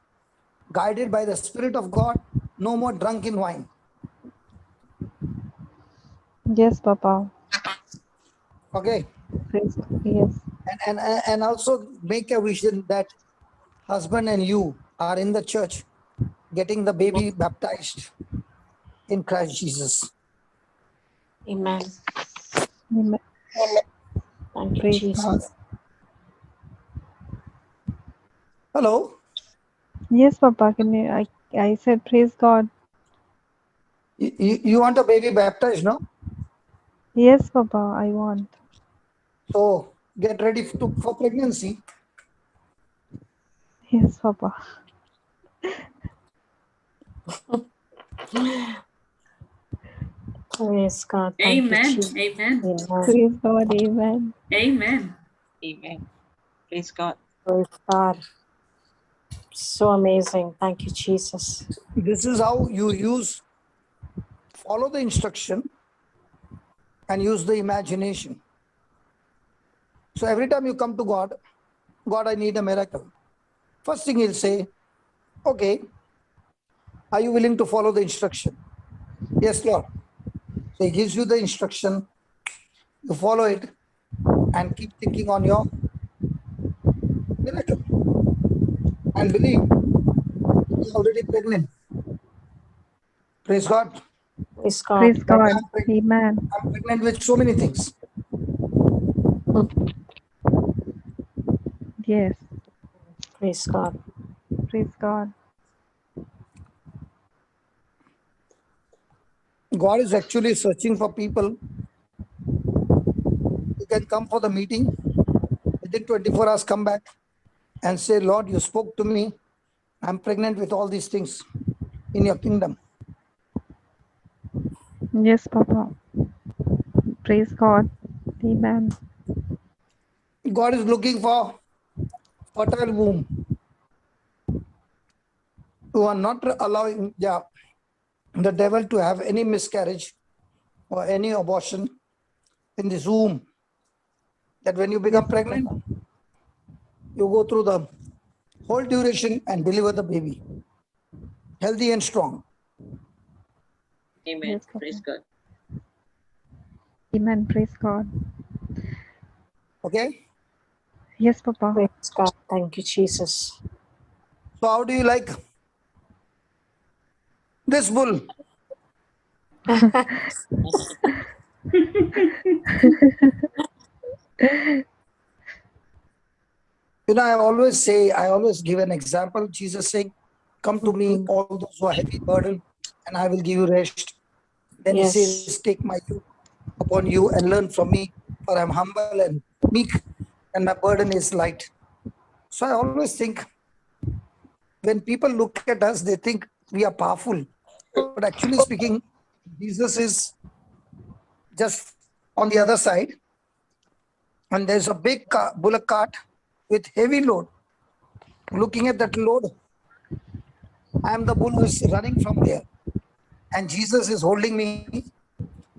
Speaker 3: guided by the Spirit of God, no more drunken wine.
Speaker 1: Yes, Papa.
Speaker 3: Okay.
Speaker 1: Yes.
Speaker 3: And also make a vision that husband and you are in the church getting the baby baptized in Christ Jesus.
Speaker 4: Amen.
Speaker 1: Amen.
Speaker 4: Thank you,
Speaker 1: Praise
Speaker 4: Jesus.
Speaker 1: God.
Speaker 3: Hello.
Speaker 1: Yes, Papa. I said praise God.
Speaker 3: You want a baby baptized, no?
Speaker 1: Yes, Papa, I want.
Speaker 3: So get ready for pregnancy.
Speaker 1: Yes, Papa.
Speaker 4: Praise God. Thank you,
Speaker 2: Amen.
Speaker 4: Jesus.
Speaker 2: Amen.
Speaker 4: Amen.
Speaker 1: Praise God. Amen.
Speaker 2: Amen.
Speaker 5: Amen. Praise God.
Speaker 4: Praise God. So amazing. Thank you, Jesus.
Speaker 3: This is how you follow the instruction and use the imagination. So every time you come to God, God, I need a miracle. First thing he'll say, okay, are you willing to follow the instruction? Yes, Lord. So he gives you the instruction, you follow it, and keep thinking on your miracle. And believe you're already pregnant. Praise God.
Speaker 4: Praise God.
Speaker 1: Praise God. Amen.
Speaker 3: I'm pregnant with so many things.
Speaker 1: Yes.
Speaker 4: Praise God.
Speaker 1: Praise God.
Speaker 3: God is actually searching for people who can come for the meeting, within 24 hours come back and say, Lord, you spoke to me. I'm pregnant with all these things in your kingdom.
Speaker 1: Yes, Papa. Praise God. Amen.
Speaker 3: God is looking for fertile womb who are not allowing the devil to have any miscarriage or any abortion in this womb. That when you become pregnant, you go through the whole duration and deliver the baby, healthy and strong.
Speaker 5: Amen.
Speaker 1: Yes, Papa.
Speaker 5: Praise God.
Speaker 1: Amen. Praise God.
Speaker 3: Okay?
Speaker 1: Yes, Papa.
Speaker 4: Praise God. Thank you, Jesus.
Speaker 3: So how do you like this bull? I always give an example. Jesus saying, come to me, all those who are heavy burdened, and I will give you rest. Then he says, take my yoke upon you and learn from me, for I'm humble and meek, and my burden is light. So I always think when people look at us, they think we are powerful. But actually speaking, Jesus is just on the other side, and there's a big bullock cart with heavy load. Looking at that load, I am the bull who is running from there. And Jesus is holding me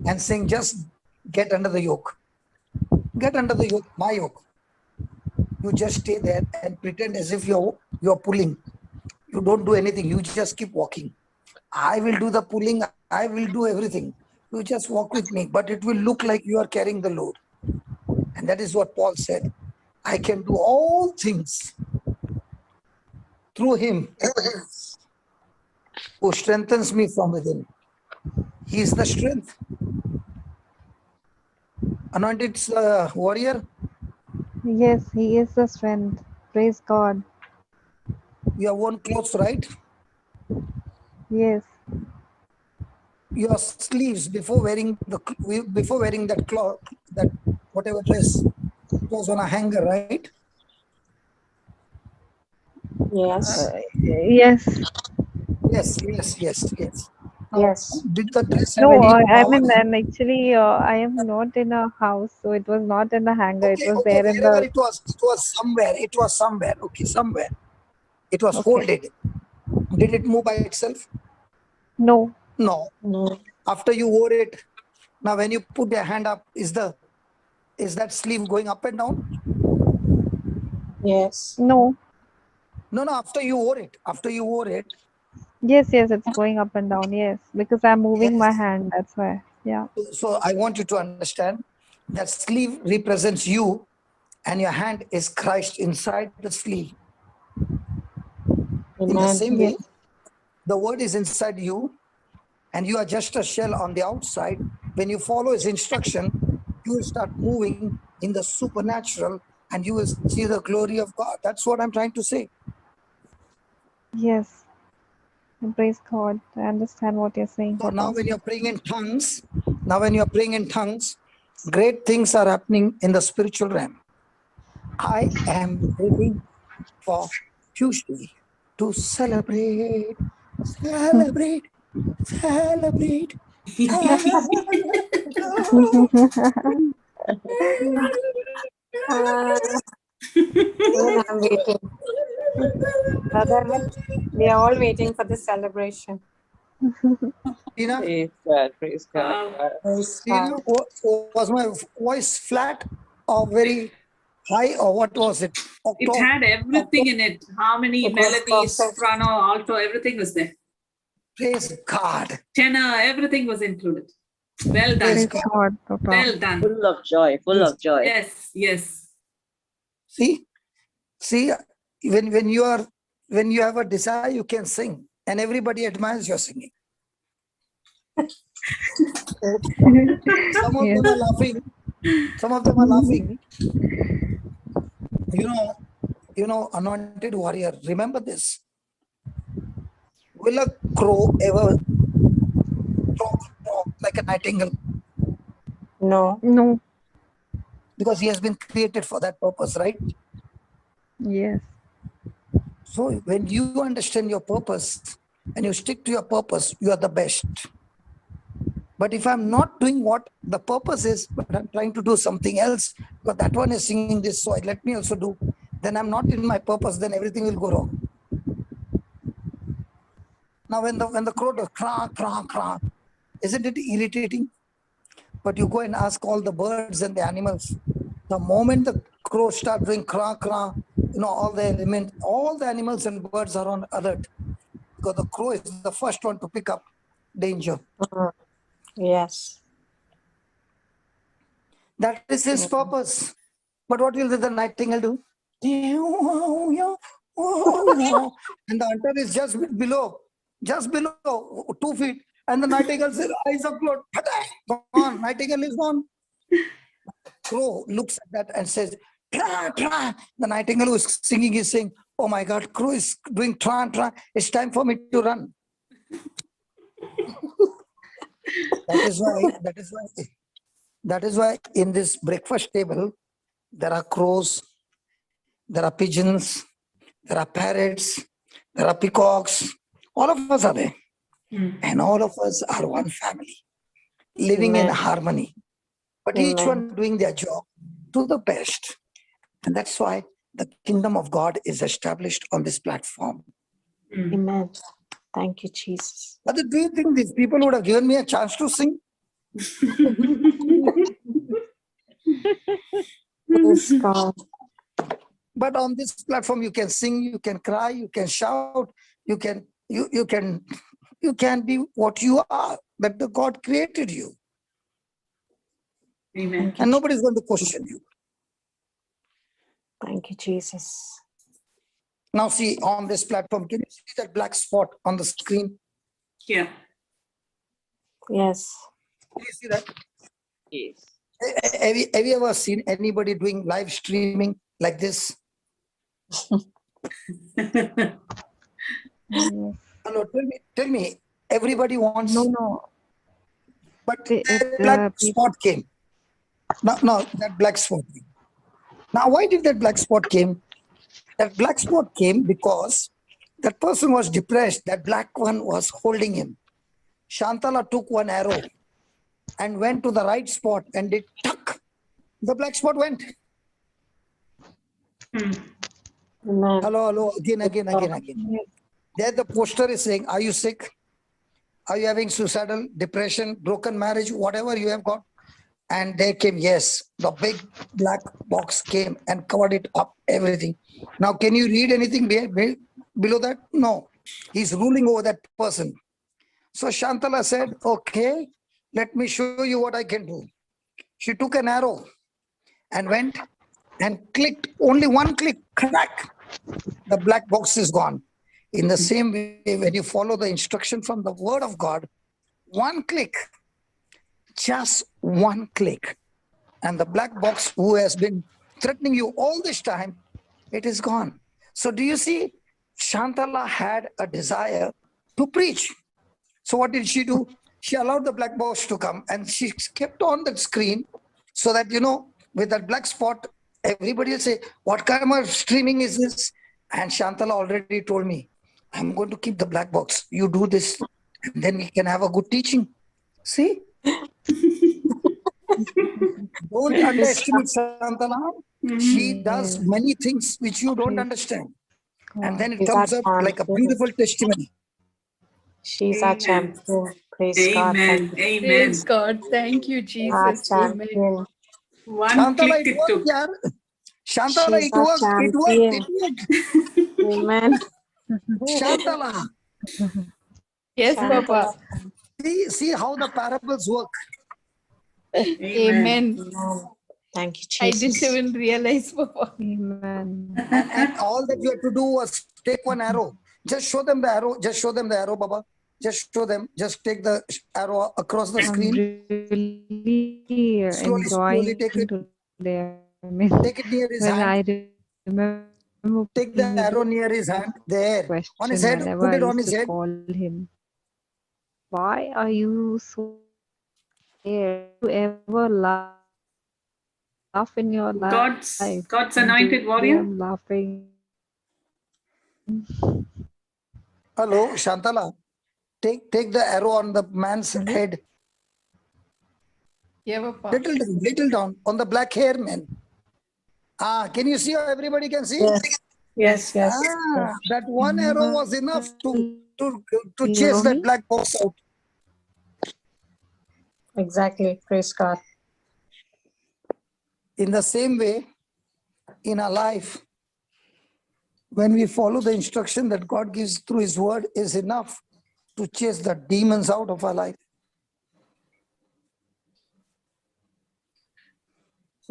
Speaker 3: and saying, just get under the yoke. Get under the yoke, my yoke. You just stay there and pretend as if you're pulling. You don't do anything. You just keep walking. I will do the pulling. I will do everything. You just walk with me, but it will look like you are carrying the load. And that is what Paul said. I can do all things through him who strengthens me from within. He is the strength. Anointed warrior.
Speaker 1: Yes, He is the strength. Praise God.
Speaker 3: You have worn clothes, right?
Speaker 1: Yes.
Speaker 3: Your sleeves before wearing that cloth, that whatever dress, it was on a hanger, right?
Speaker 4: Yes.
Speaker 1: Yes.
Speaker 3: Yes. Yes. Now,
Speaker 4: Yes.
Speaker 3: did the dress have
Speaker 1: No,
Speaker 3: any
Speaker 1: I
Speaker 3: power?
Speaker 1: mean, I'm actually, I am not in a house, so it was not in the hanger. It
Speaker 3: Okay,
Speaker 1: was
Speaker 3: okay,
Speaker 1: there in
Speaker 3: wherever
Speaker 1: the.
Speaker 3: it was somewhere. It was somewhere. Okay, somewhere. It was
Speaker 1: Okay.
Speaker 3: folded. Did it move by itself?
Speaker 1: No,
Speaker 3: No.
Speaker 4: No.
Speaker 3: After you wore it, now when you put your hand up, is that sleeve going up and down?
Speaker 4: Yes.
Speaker 1: no.
Speaker 3: No, after you wore it. After you wore it,
Speaker 1: Yes, it's going up and down. Yes, because I'm moving my
Speaker 3: yes.
Speaker 1: hand. That's why. Yeah.
Speaker 3: So I want you to understand that sleeve represents you, and your hand is Christ inside the sleeve. In the
Speaker 4: Amen.
Speaker 3: same
Speaker 1: Yes.
Speaker 3: way, the word is inside you, and you are just a shell on the outside. When you follow his instruction, you will start moving in the supernatural, and you will see the glory of God. That's what I'm trying to say.
Speaker 1: Yes. Praise God. I understand what you're saying,
Speaker 3: So now
Speaker 1: Papa.
Speaker 3: when you're praying in tongues, great things are happening in the spiritual realm. I am waiting for Tuesday to celebrate.
Speaker 4: Uh, even I'm waiting. Brother, we are all waiting for the celebration.
Speaker 3: Tina,
Speaker 5: Praise God. Praise God.
Speaker 4: Praise
Speaker 3: Tina,
Speaker 4: God.
Speaker 3: was my voice flat or very high, or what was it?
Speaker 2: It had everything in it. Harmony,
Speaker 4: It was
Speaker 2: melody,
Speaker 4: perfect.
Speaker 2: soprano, alto, everything was there.
Speaker 3: Praise God.
Speaker 2: Tenor, everything was included. Well done.
Speaker 3: Praise
Speaker 1: Praise
Speaker 3: God.
Speaker 1: God, Papa.
Speaker 2: Well done.
Speaker 5: Full of joy. Full
Speaker 3: Yes.
Speaker 5: of joy.
Speaker 2: Yes.
Speaker 3: See, when you have a desire, you can sing, and everybody admires your singing. Some of
Speaker 1: Yes.
Speaker 3: them are laughing. Some of them are laughing. Anointed warrior, remember this. Will a crow ever croak like a nightingale?
Speaker 4: No.
Speaker 1: No.
Speaker 3: Because he has been created for that purpose, right?
Speaker 1: Yes.
Speaker 3: So when you understand your purpose and you stick to your purpose, you are the best. But if I'm not doing what the purpose is, but I'm trying to do something else, but that one is singing this, so let me also do, then I'm not in my purpose, then everything will go wrong. Now when the crow does craw, craw, craw, isn't it irritating? But you go and ask all the birds and the animals. The moment the crow starts doing craw, craw, all the animals and birds are on alert, because the crow is the first one to pick up danger.
Speaker 4: Yes.
Speaker 3: That is his purpose. But what will the nightingale do? And the hunter is just below 2 feet, and the nightingale's eyes are closed. Gone. Nightingale is gone. Crow looks at that and says, tra, tra. The nightingale who is singing is saying, oh my God, crow is doing tra, tra. It's time for me to run. That is why in this breakfast table, there are crows, there are pigeons, there are parrots, there are peacocks. All of us are there. And all of us are one family, living in
Speaker 4: Amen.
Speaker 3: harmony, but each
Speaker 4: Amen.
Speaker 3: one doing their job to the best. And that's why the kingdom of God is established on this platform.
Speaker 4: Amen. Thank you, Jesus.
Speaker 3: But do you think these people would have given me a chance to sing?
Speaker 4: Praise God.
Speaker 3: But on this platform, you can sing, you can cry, you can shout, you can be what you are, that the God created you.
Speaker 2: Amen.
Speaker 3: And nobody's going to question you.
Speaker 4: Thank you, Jesus.
Speaker 3: Now see on this platform, can you see that black spot on the screen?
Speaker 2: Yeah.
Speaker 4: Yes.
Speaker 3: Can you see that?
Speaker 5: Yes.
Speaker 3: Have you ever seen anybody doing live streaming like this?
Speaker 1: Yes.
Speaker 3: Hello, tell me, everybody wants,
Speaker 1: No.
Speaker 3: but
Speaker 1: It,
Speaker 3: that black
Speaker 1: people.
Speaker 3: spot came. No, that black spot came. Now, why did that black spot came? That black spot came because That person was depressed. That black one was holding him. Shantala took one arrow and went to the right spot and did tuck. The black spot went.
Speaker 4: Amen.
Speaker 3: Hello, again. There the poster is saying, are you sick? Are you having suicidal, depression, broken marriage, whatever you have got? And they came, yes, the big black box came and covered it up, everything. Now, can you read anything below that? No. He's ruling over that person. So Shantala said, okay, let me show you what I can do. She took an arrow and went and clicked, only one click, crack. The black box is gone. In the same way, when you follow the instruction from the word of God, one click, just one click, and the black box who has been threatening you all this time, it is gone. So do you see, Shantala had a desire to preach. So what did she do? She allowed the black box to come and she kept on the screen so that, with that black spot, everybody will say, what kind of streaming is this? And Shantala already told me, I'm going to keep the black box. You do this, and then we can have a good teaching. See? Don't underestimate Shantala. She does many things which you don't understand. And then it
Speaker 4: She's
Speaker 3: comes
Speaker 4: our
Speaker 3: up like a
Speaker 4: champion.
Speaker 3: beautiful testimony.
Speaker 4: She's our champion. Praise God.
Speaker 2: Amen.
Speaker 4: Thank you.
Speaker 2: Amen.
Speaker 6: Praise God. Thank you,
Speaker 4: Our
Speaker 6: Jesus. Amen.
Speaker 4: champion.
Speaker 2: One
Speaker 3: Shantala,
Speaker 2: click
Speaker 3: it
Speaker 2: it
Speaker 3: worked,
Speaker 2: took.
Speaker 3: yaar. Shantala,
Speaker 4: She's
Speaker 3: it
Speaker 4: our
Speaker 3: worked.
Speaker 4: champion.
Speaker 3: It worked.
Speaker 4: Amen.
Speaker 3: Shantala,
Speaker 6: Yes,
Speaker 4: Shantala.
Speaker 6: Papa.
Speaker 3: see how the parables work.
Speaker 2: Amen.
Speaker 6: Amen.
Speaker 4: Amen. Thank you,
Speaker 6: I didn't
Speaker 4: Jesus.
Speaker 6: even realize, Papa.
Speaker 1: Amen.
Speaker 3: And all that you have to do was take one arrow. Just show them the arrow. Just show them the arrow, Baba. Just show them. Just take the arrow across the
Speaker 1: I'm
Speaker 3: screen.
Speaker 1: really
Speaker 3: Slowly
Speaker 1: enjoying
Speaker 3: take it.
Speaker 1: today. I mean,
Speaker 3: Take it near his
Speaker 1: when
Speaker 3: hand.
Speaker 1: I remember
Speaker 3: Take the
Speaker 1: he
Speaker 3: arrow
Speaker 1: would
Speaker 3: near his hand. There. On his
Speaker 1: question
Speaker 3: head.
Speaker 1: whenever
Speaker 3: Put
Speaker 1: I
Speaker 3: it on
Speaker 1: used
Speaker 3: his
Speaker 1: to
Speaker 3: head.
Speaker 1: call him, why are you so scared? Do you ever laugh in your life?
Speaker 2: God's
Speaker 1: And
Speaker 2: anointed
Speaker 1: today
Speaker 2: warrior.
Speaker 1: I'm laughing.
Speaker 3: Hello, Shantala. Take the arrow on the man's
Speaker 1: Hello?
Speaker 3: head.
Speaker 6: Yeah, Papa.
Speaker 3: Little down on the black hair, man. Can you see how everybody can see?
Speaker 4: Yes. Yes.
Speaker 3: That one arrow was enough to
Speaker 1: You
Speaker 3: chase
Speaker 1: hear
Speaker 3: that
Speaker 1: me?
Speaker 3: black box out.
Speaker 4: Exactly. Praise God.
Speaker 3: In the same way, in our life, when we follow the instruction that God gives through his word is enough to chase the demons out of our life.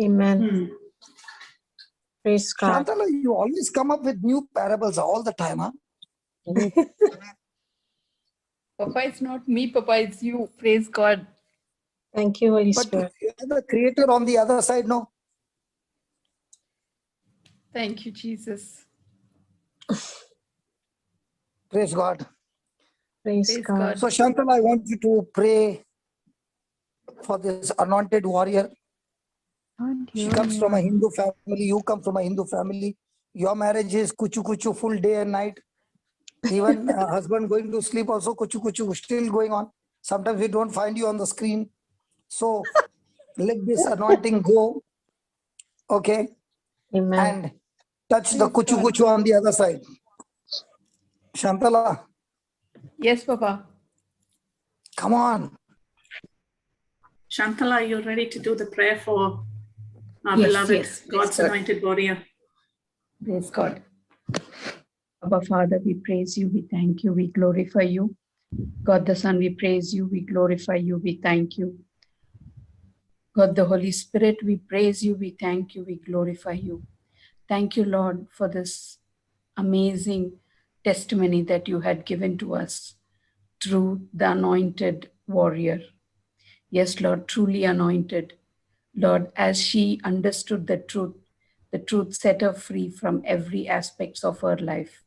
Speaker 4: Amen. Praise God.
Speaker 3: Shantala, you always come up with new parables all the time, huh?
Speaker 6: Papa, it's not me, Papa. It's you. Praise God.
Speaker 4: Thank you, Holy
Speaker 3: But
Speaker 4: Spirit.
Speaker 3: you're the creator on the other side, no?
Speaker 6: Thank you, Jesus.
Speaker 3: Praise God.
Speaker 4: Praise
Speaker 6: Praise
Speaker 4: God.
Speaker 6: God.
Speaker 3: So Shantala, I want you to pray for this anointed warrior.
Speaker 1: Can't
Speaker 3: She
Speaker 1: hear
Speaker 3: comes from a
Speaker 1: anyone.
Speaker 3: Hindu family. You come from a Hindu family. Your marriage is kuchu kuchu full day and night. Even husband going to sleep also kuchu kuchu still going on. Sometimes we don't find you on the screen. So let this anointing go, okay,
Speaker 4: Amen.
Speaker 3: and touch the
Speaker 6: Praise
Speaker 3: kuchu
Speaker 6: God.
Speaker 3: kuchu on the other side. Shantala,
Speaker 6: Yes, Papa.
Speaker 3: come on.
Speaker 2: Shantala, you're ready to do the prayer for our
Speaker 7: Yes,
Speaker 2: beloved
Speaker 7: yes. Praise
Speaker 2: God's
Speaker 7: God.
Speaker 2: anointed warrior.
Speaker 7: Praise God. Abba Father, we praise you, we thank you, we glorify you. God the Son, we praise you, we glorify you, we thank you. God the Holy Spirit, we praise you, we thank you, we glorify you. Thank you, Lord, for this amazing testimony that you had given to us through the anointed warrior. Yes, Lord, truly anointed. Lord, as she understood the truth set her free from every aspects of her life.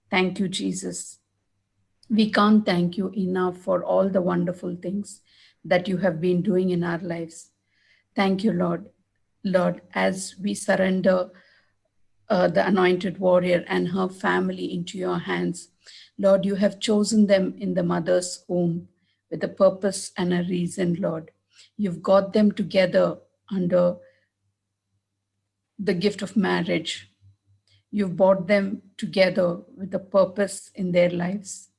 Speaker 7: Thank you, Jesus. We can't thank you enough for all the wonderful things that you have been doing in our lives. Thank you, Lord. Lord, as we surrender the anointed warrior and her family into your hands. Lord, you have chosen them in the mother's womb with a purpose and a reason, Lord. You've got them together under the gift of marriage. You've brought them together with a purpose in their lives.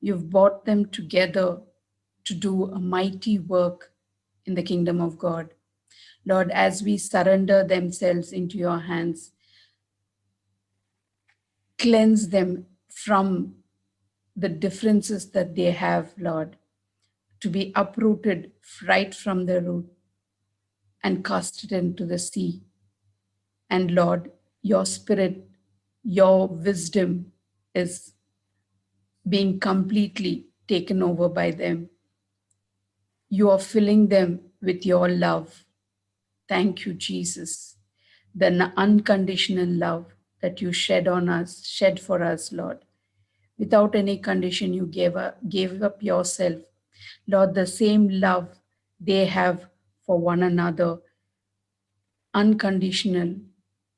Speaker 7: You've brought them together to do a mighty work in the kingdom of God. Lord, as we surrender themselves into your hands, cleanse them from the differences that they have, Lord, to be uprooted right from the root and casted into the sea. And Lord, your spirit, your wisdom is being completely taken over by them. You are filling them with your love. Thank you, Jesus. The unconditional love that you shed for us, Lord. Without any condition, you gave up yourself. Lord, the same love they have for one another, unconditional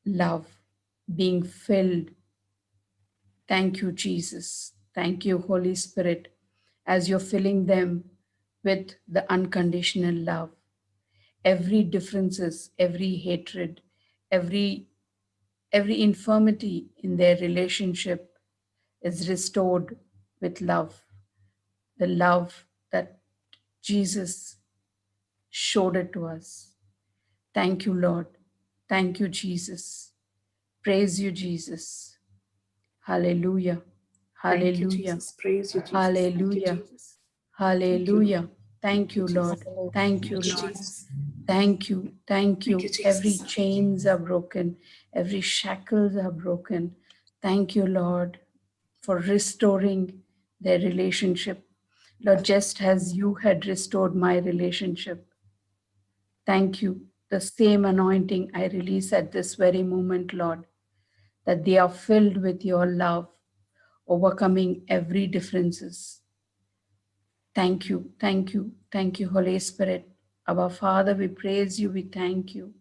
Speaker 7: love being filled. Thank you, Jesus. Thank you, Holy Spirit, as you're filling them with the unconditional love. Every differences, every hatred, every infirmity in their relationship is restored with love, the love that Jesus showed it to us. Thank you, Lord. Thank you, Jesus. Praise you, Jesus. Hallelujah.
Speaker 2: Thank you,
Speaker 7: Hallelujah.
Speaker 2: Jesus. Praise you, Jesus.
Speaker 7: Hallelujah.
Speaker 2: Thank you, Jesus.
Speaker 7: Hallelujah. Thank you,
Speaker 2: Thank you,
Speaker 7: Lord.
Speaker 2: Jesus.
Speaker 7: Thank you,
Speaker 2: Thank you,
Speaker 7: Lord.
Speaker 2: Jesus.
Speaker 7: Thank you. Thank
Speaker 2: Thank you,
Speaker 7: you. Every
Speaker 2: Jesus.
Speaker 7: chains are broken. Every shackles are broken. Thank you, Lord, for restoring their relationship. Lord, just as you had restored my relationship, thank you. The same anointing I release at this very moment, Lord, that they are filled with your love, overcoming every differences. Thank you, thank you, thank you, Holy Spirit. Our Father, we praise you, we thank you.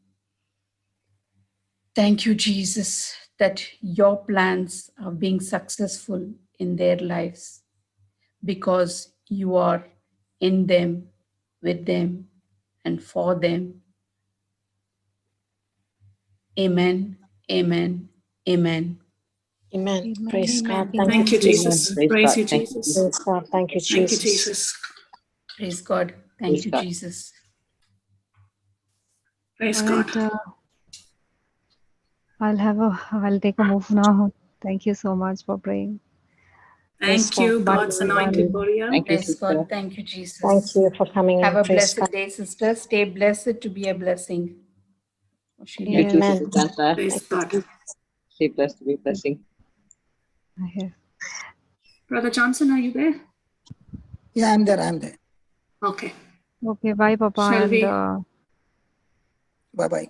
Speaker 7: Thank you, Jesus, that your plans are being successful in their lives because you are in them, with them, and for them. Amen, amen, amen.
Speaker 4: Amen. Praise God.
Speaker 1: Amen.
Speaker 4: Thank you,
Speaker 2: Thank you,
Speaker 1: Amen.
Speaker 5: Amen.
Speaker 2: Jesus.
Speaker 4: Jesus.
Speaker 5: Praise
Speaker 2: Praise
Speaker 5: God.
Speaker 2: you,
Speaker 5: Thank you,
Speaker 2: Jesus.
Speaker 5: Jesus.
Speaker 4: Praise God. Thank you,
Speaker 2: Thank you,
Speaker 4: Jesus.
Speaker 2: Jesus.
Speaker 7: Praise God. Thank
Speaker 5: Praise
Speaker 7: you,
Speaker 5: God.
Speaker 7: Jesus.
Speaker 2: Praise
Speaker 1: All
Speaker 2: God.
Speaker 1: right. I'll take a move now. Thank you so much for praying.
Speaker 4: Praise
Speaker 2: Thank
Speaker 4: God.
Speaker 2: you,
Speaker 1: Bye
Speaker 2: God's
Speaker 1: everyone.
Speaker 2: anointed warrior.
Speaker 5: Thank you,
Speaker 7: Praise
Speaker 5: sister.
Speaker 7: God. Thank you,
Speaker 4: Thank
Speaker 7: Jesus.
Speaker 4: you for coming
Speaker 7: Have
Speaker 4: in.
Speaker 7: a
Speaker 4: Praise God.
Speaker 7: blessed day, sister. Stay blessed to be a blessing. Oh, she
Speaker 5: Thank
Speaker 7: left.
Speaker 5: you,
Speaker 1: Yes.
Speaker 4: Amen.
Speaker 5: Sister Santa.
Speaker 2: Praise
Speaker 4: Thank you,
Speaker 2: God.
Speaker 4: Jesus.
Speaker 5: Stay blessed to be a blessing.
Speaker 1: Yes.
Speaker 2: Brother Johnson, are you there?
Speaker 3: Yeah, I'm there. I'm there.
Speaker 2: Okay.
Speaker 1: Okay. Bye, Papa.
Speaker 2: Shall
Speaker 1: And
Speaker 2: we?
Speaker 3: Bye bye.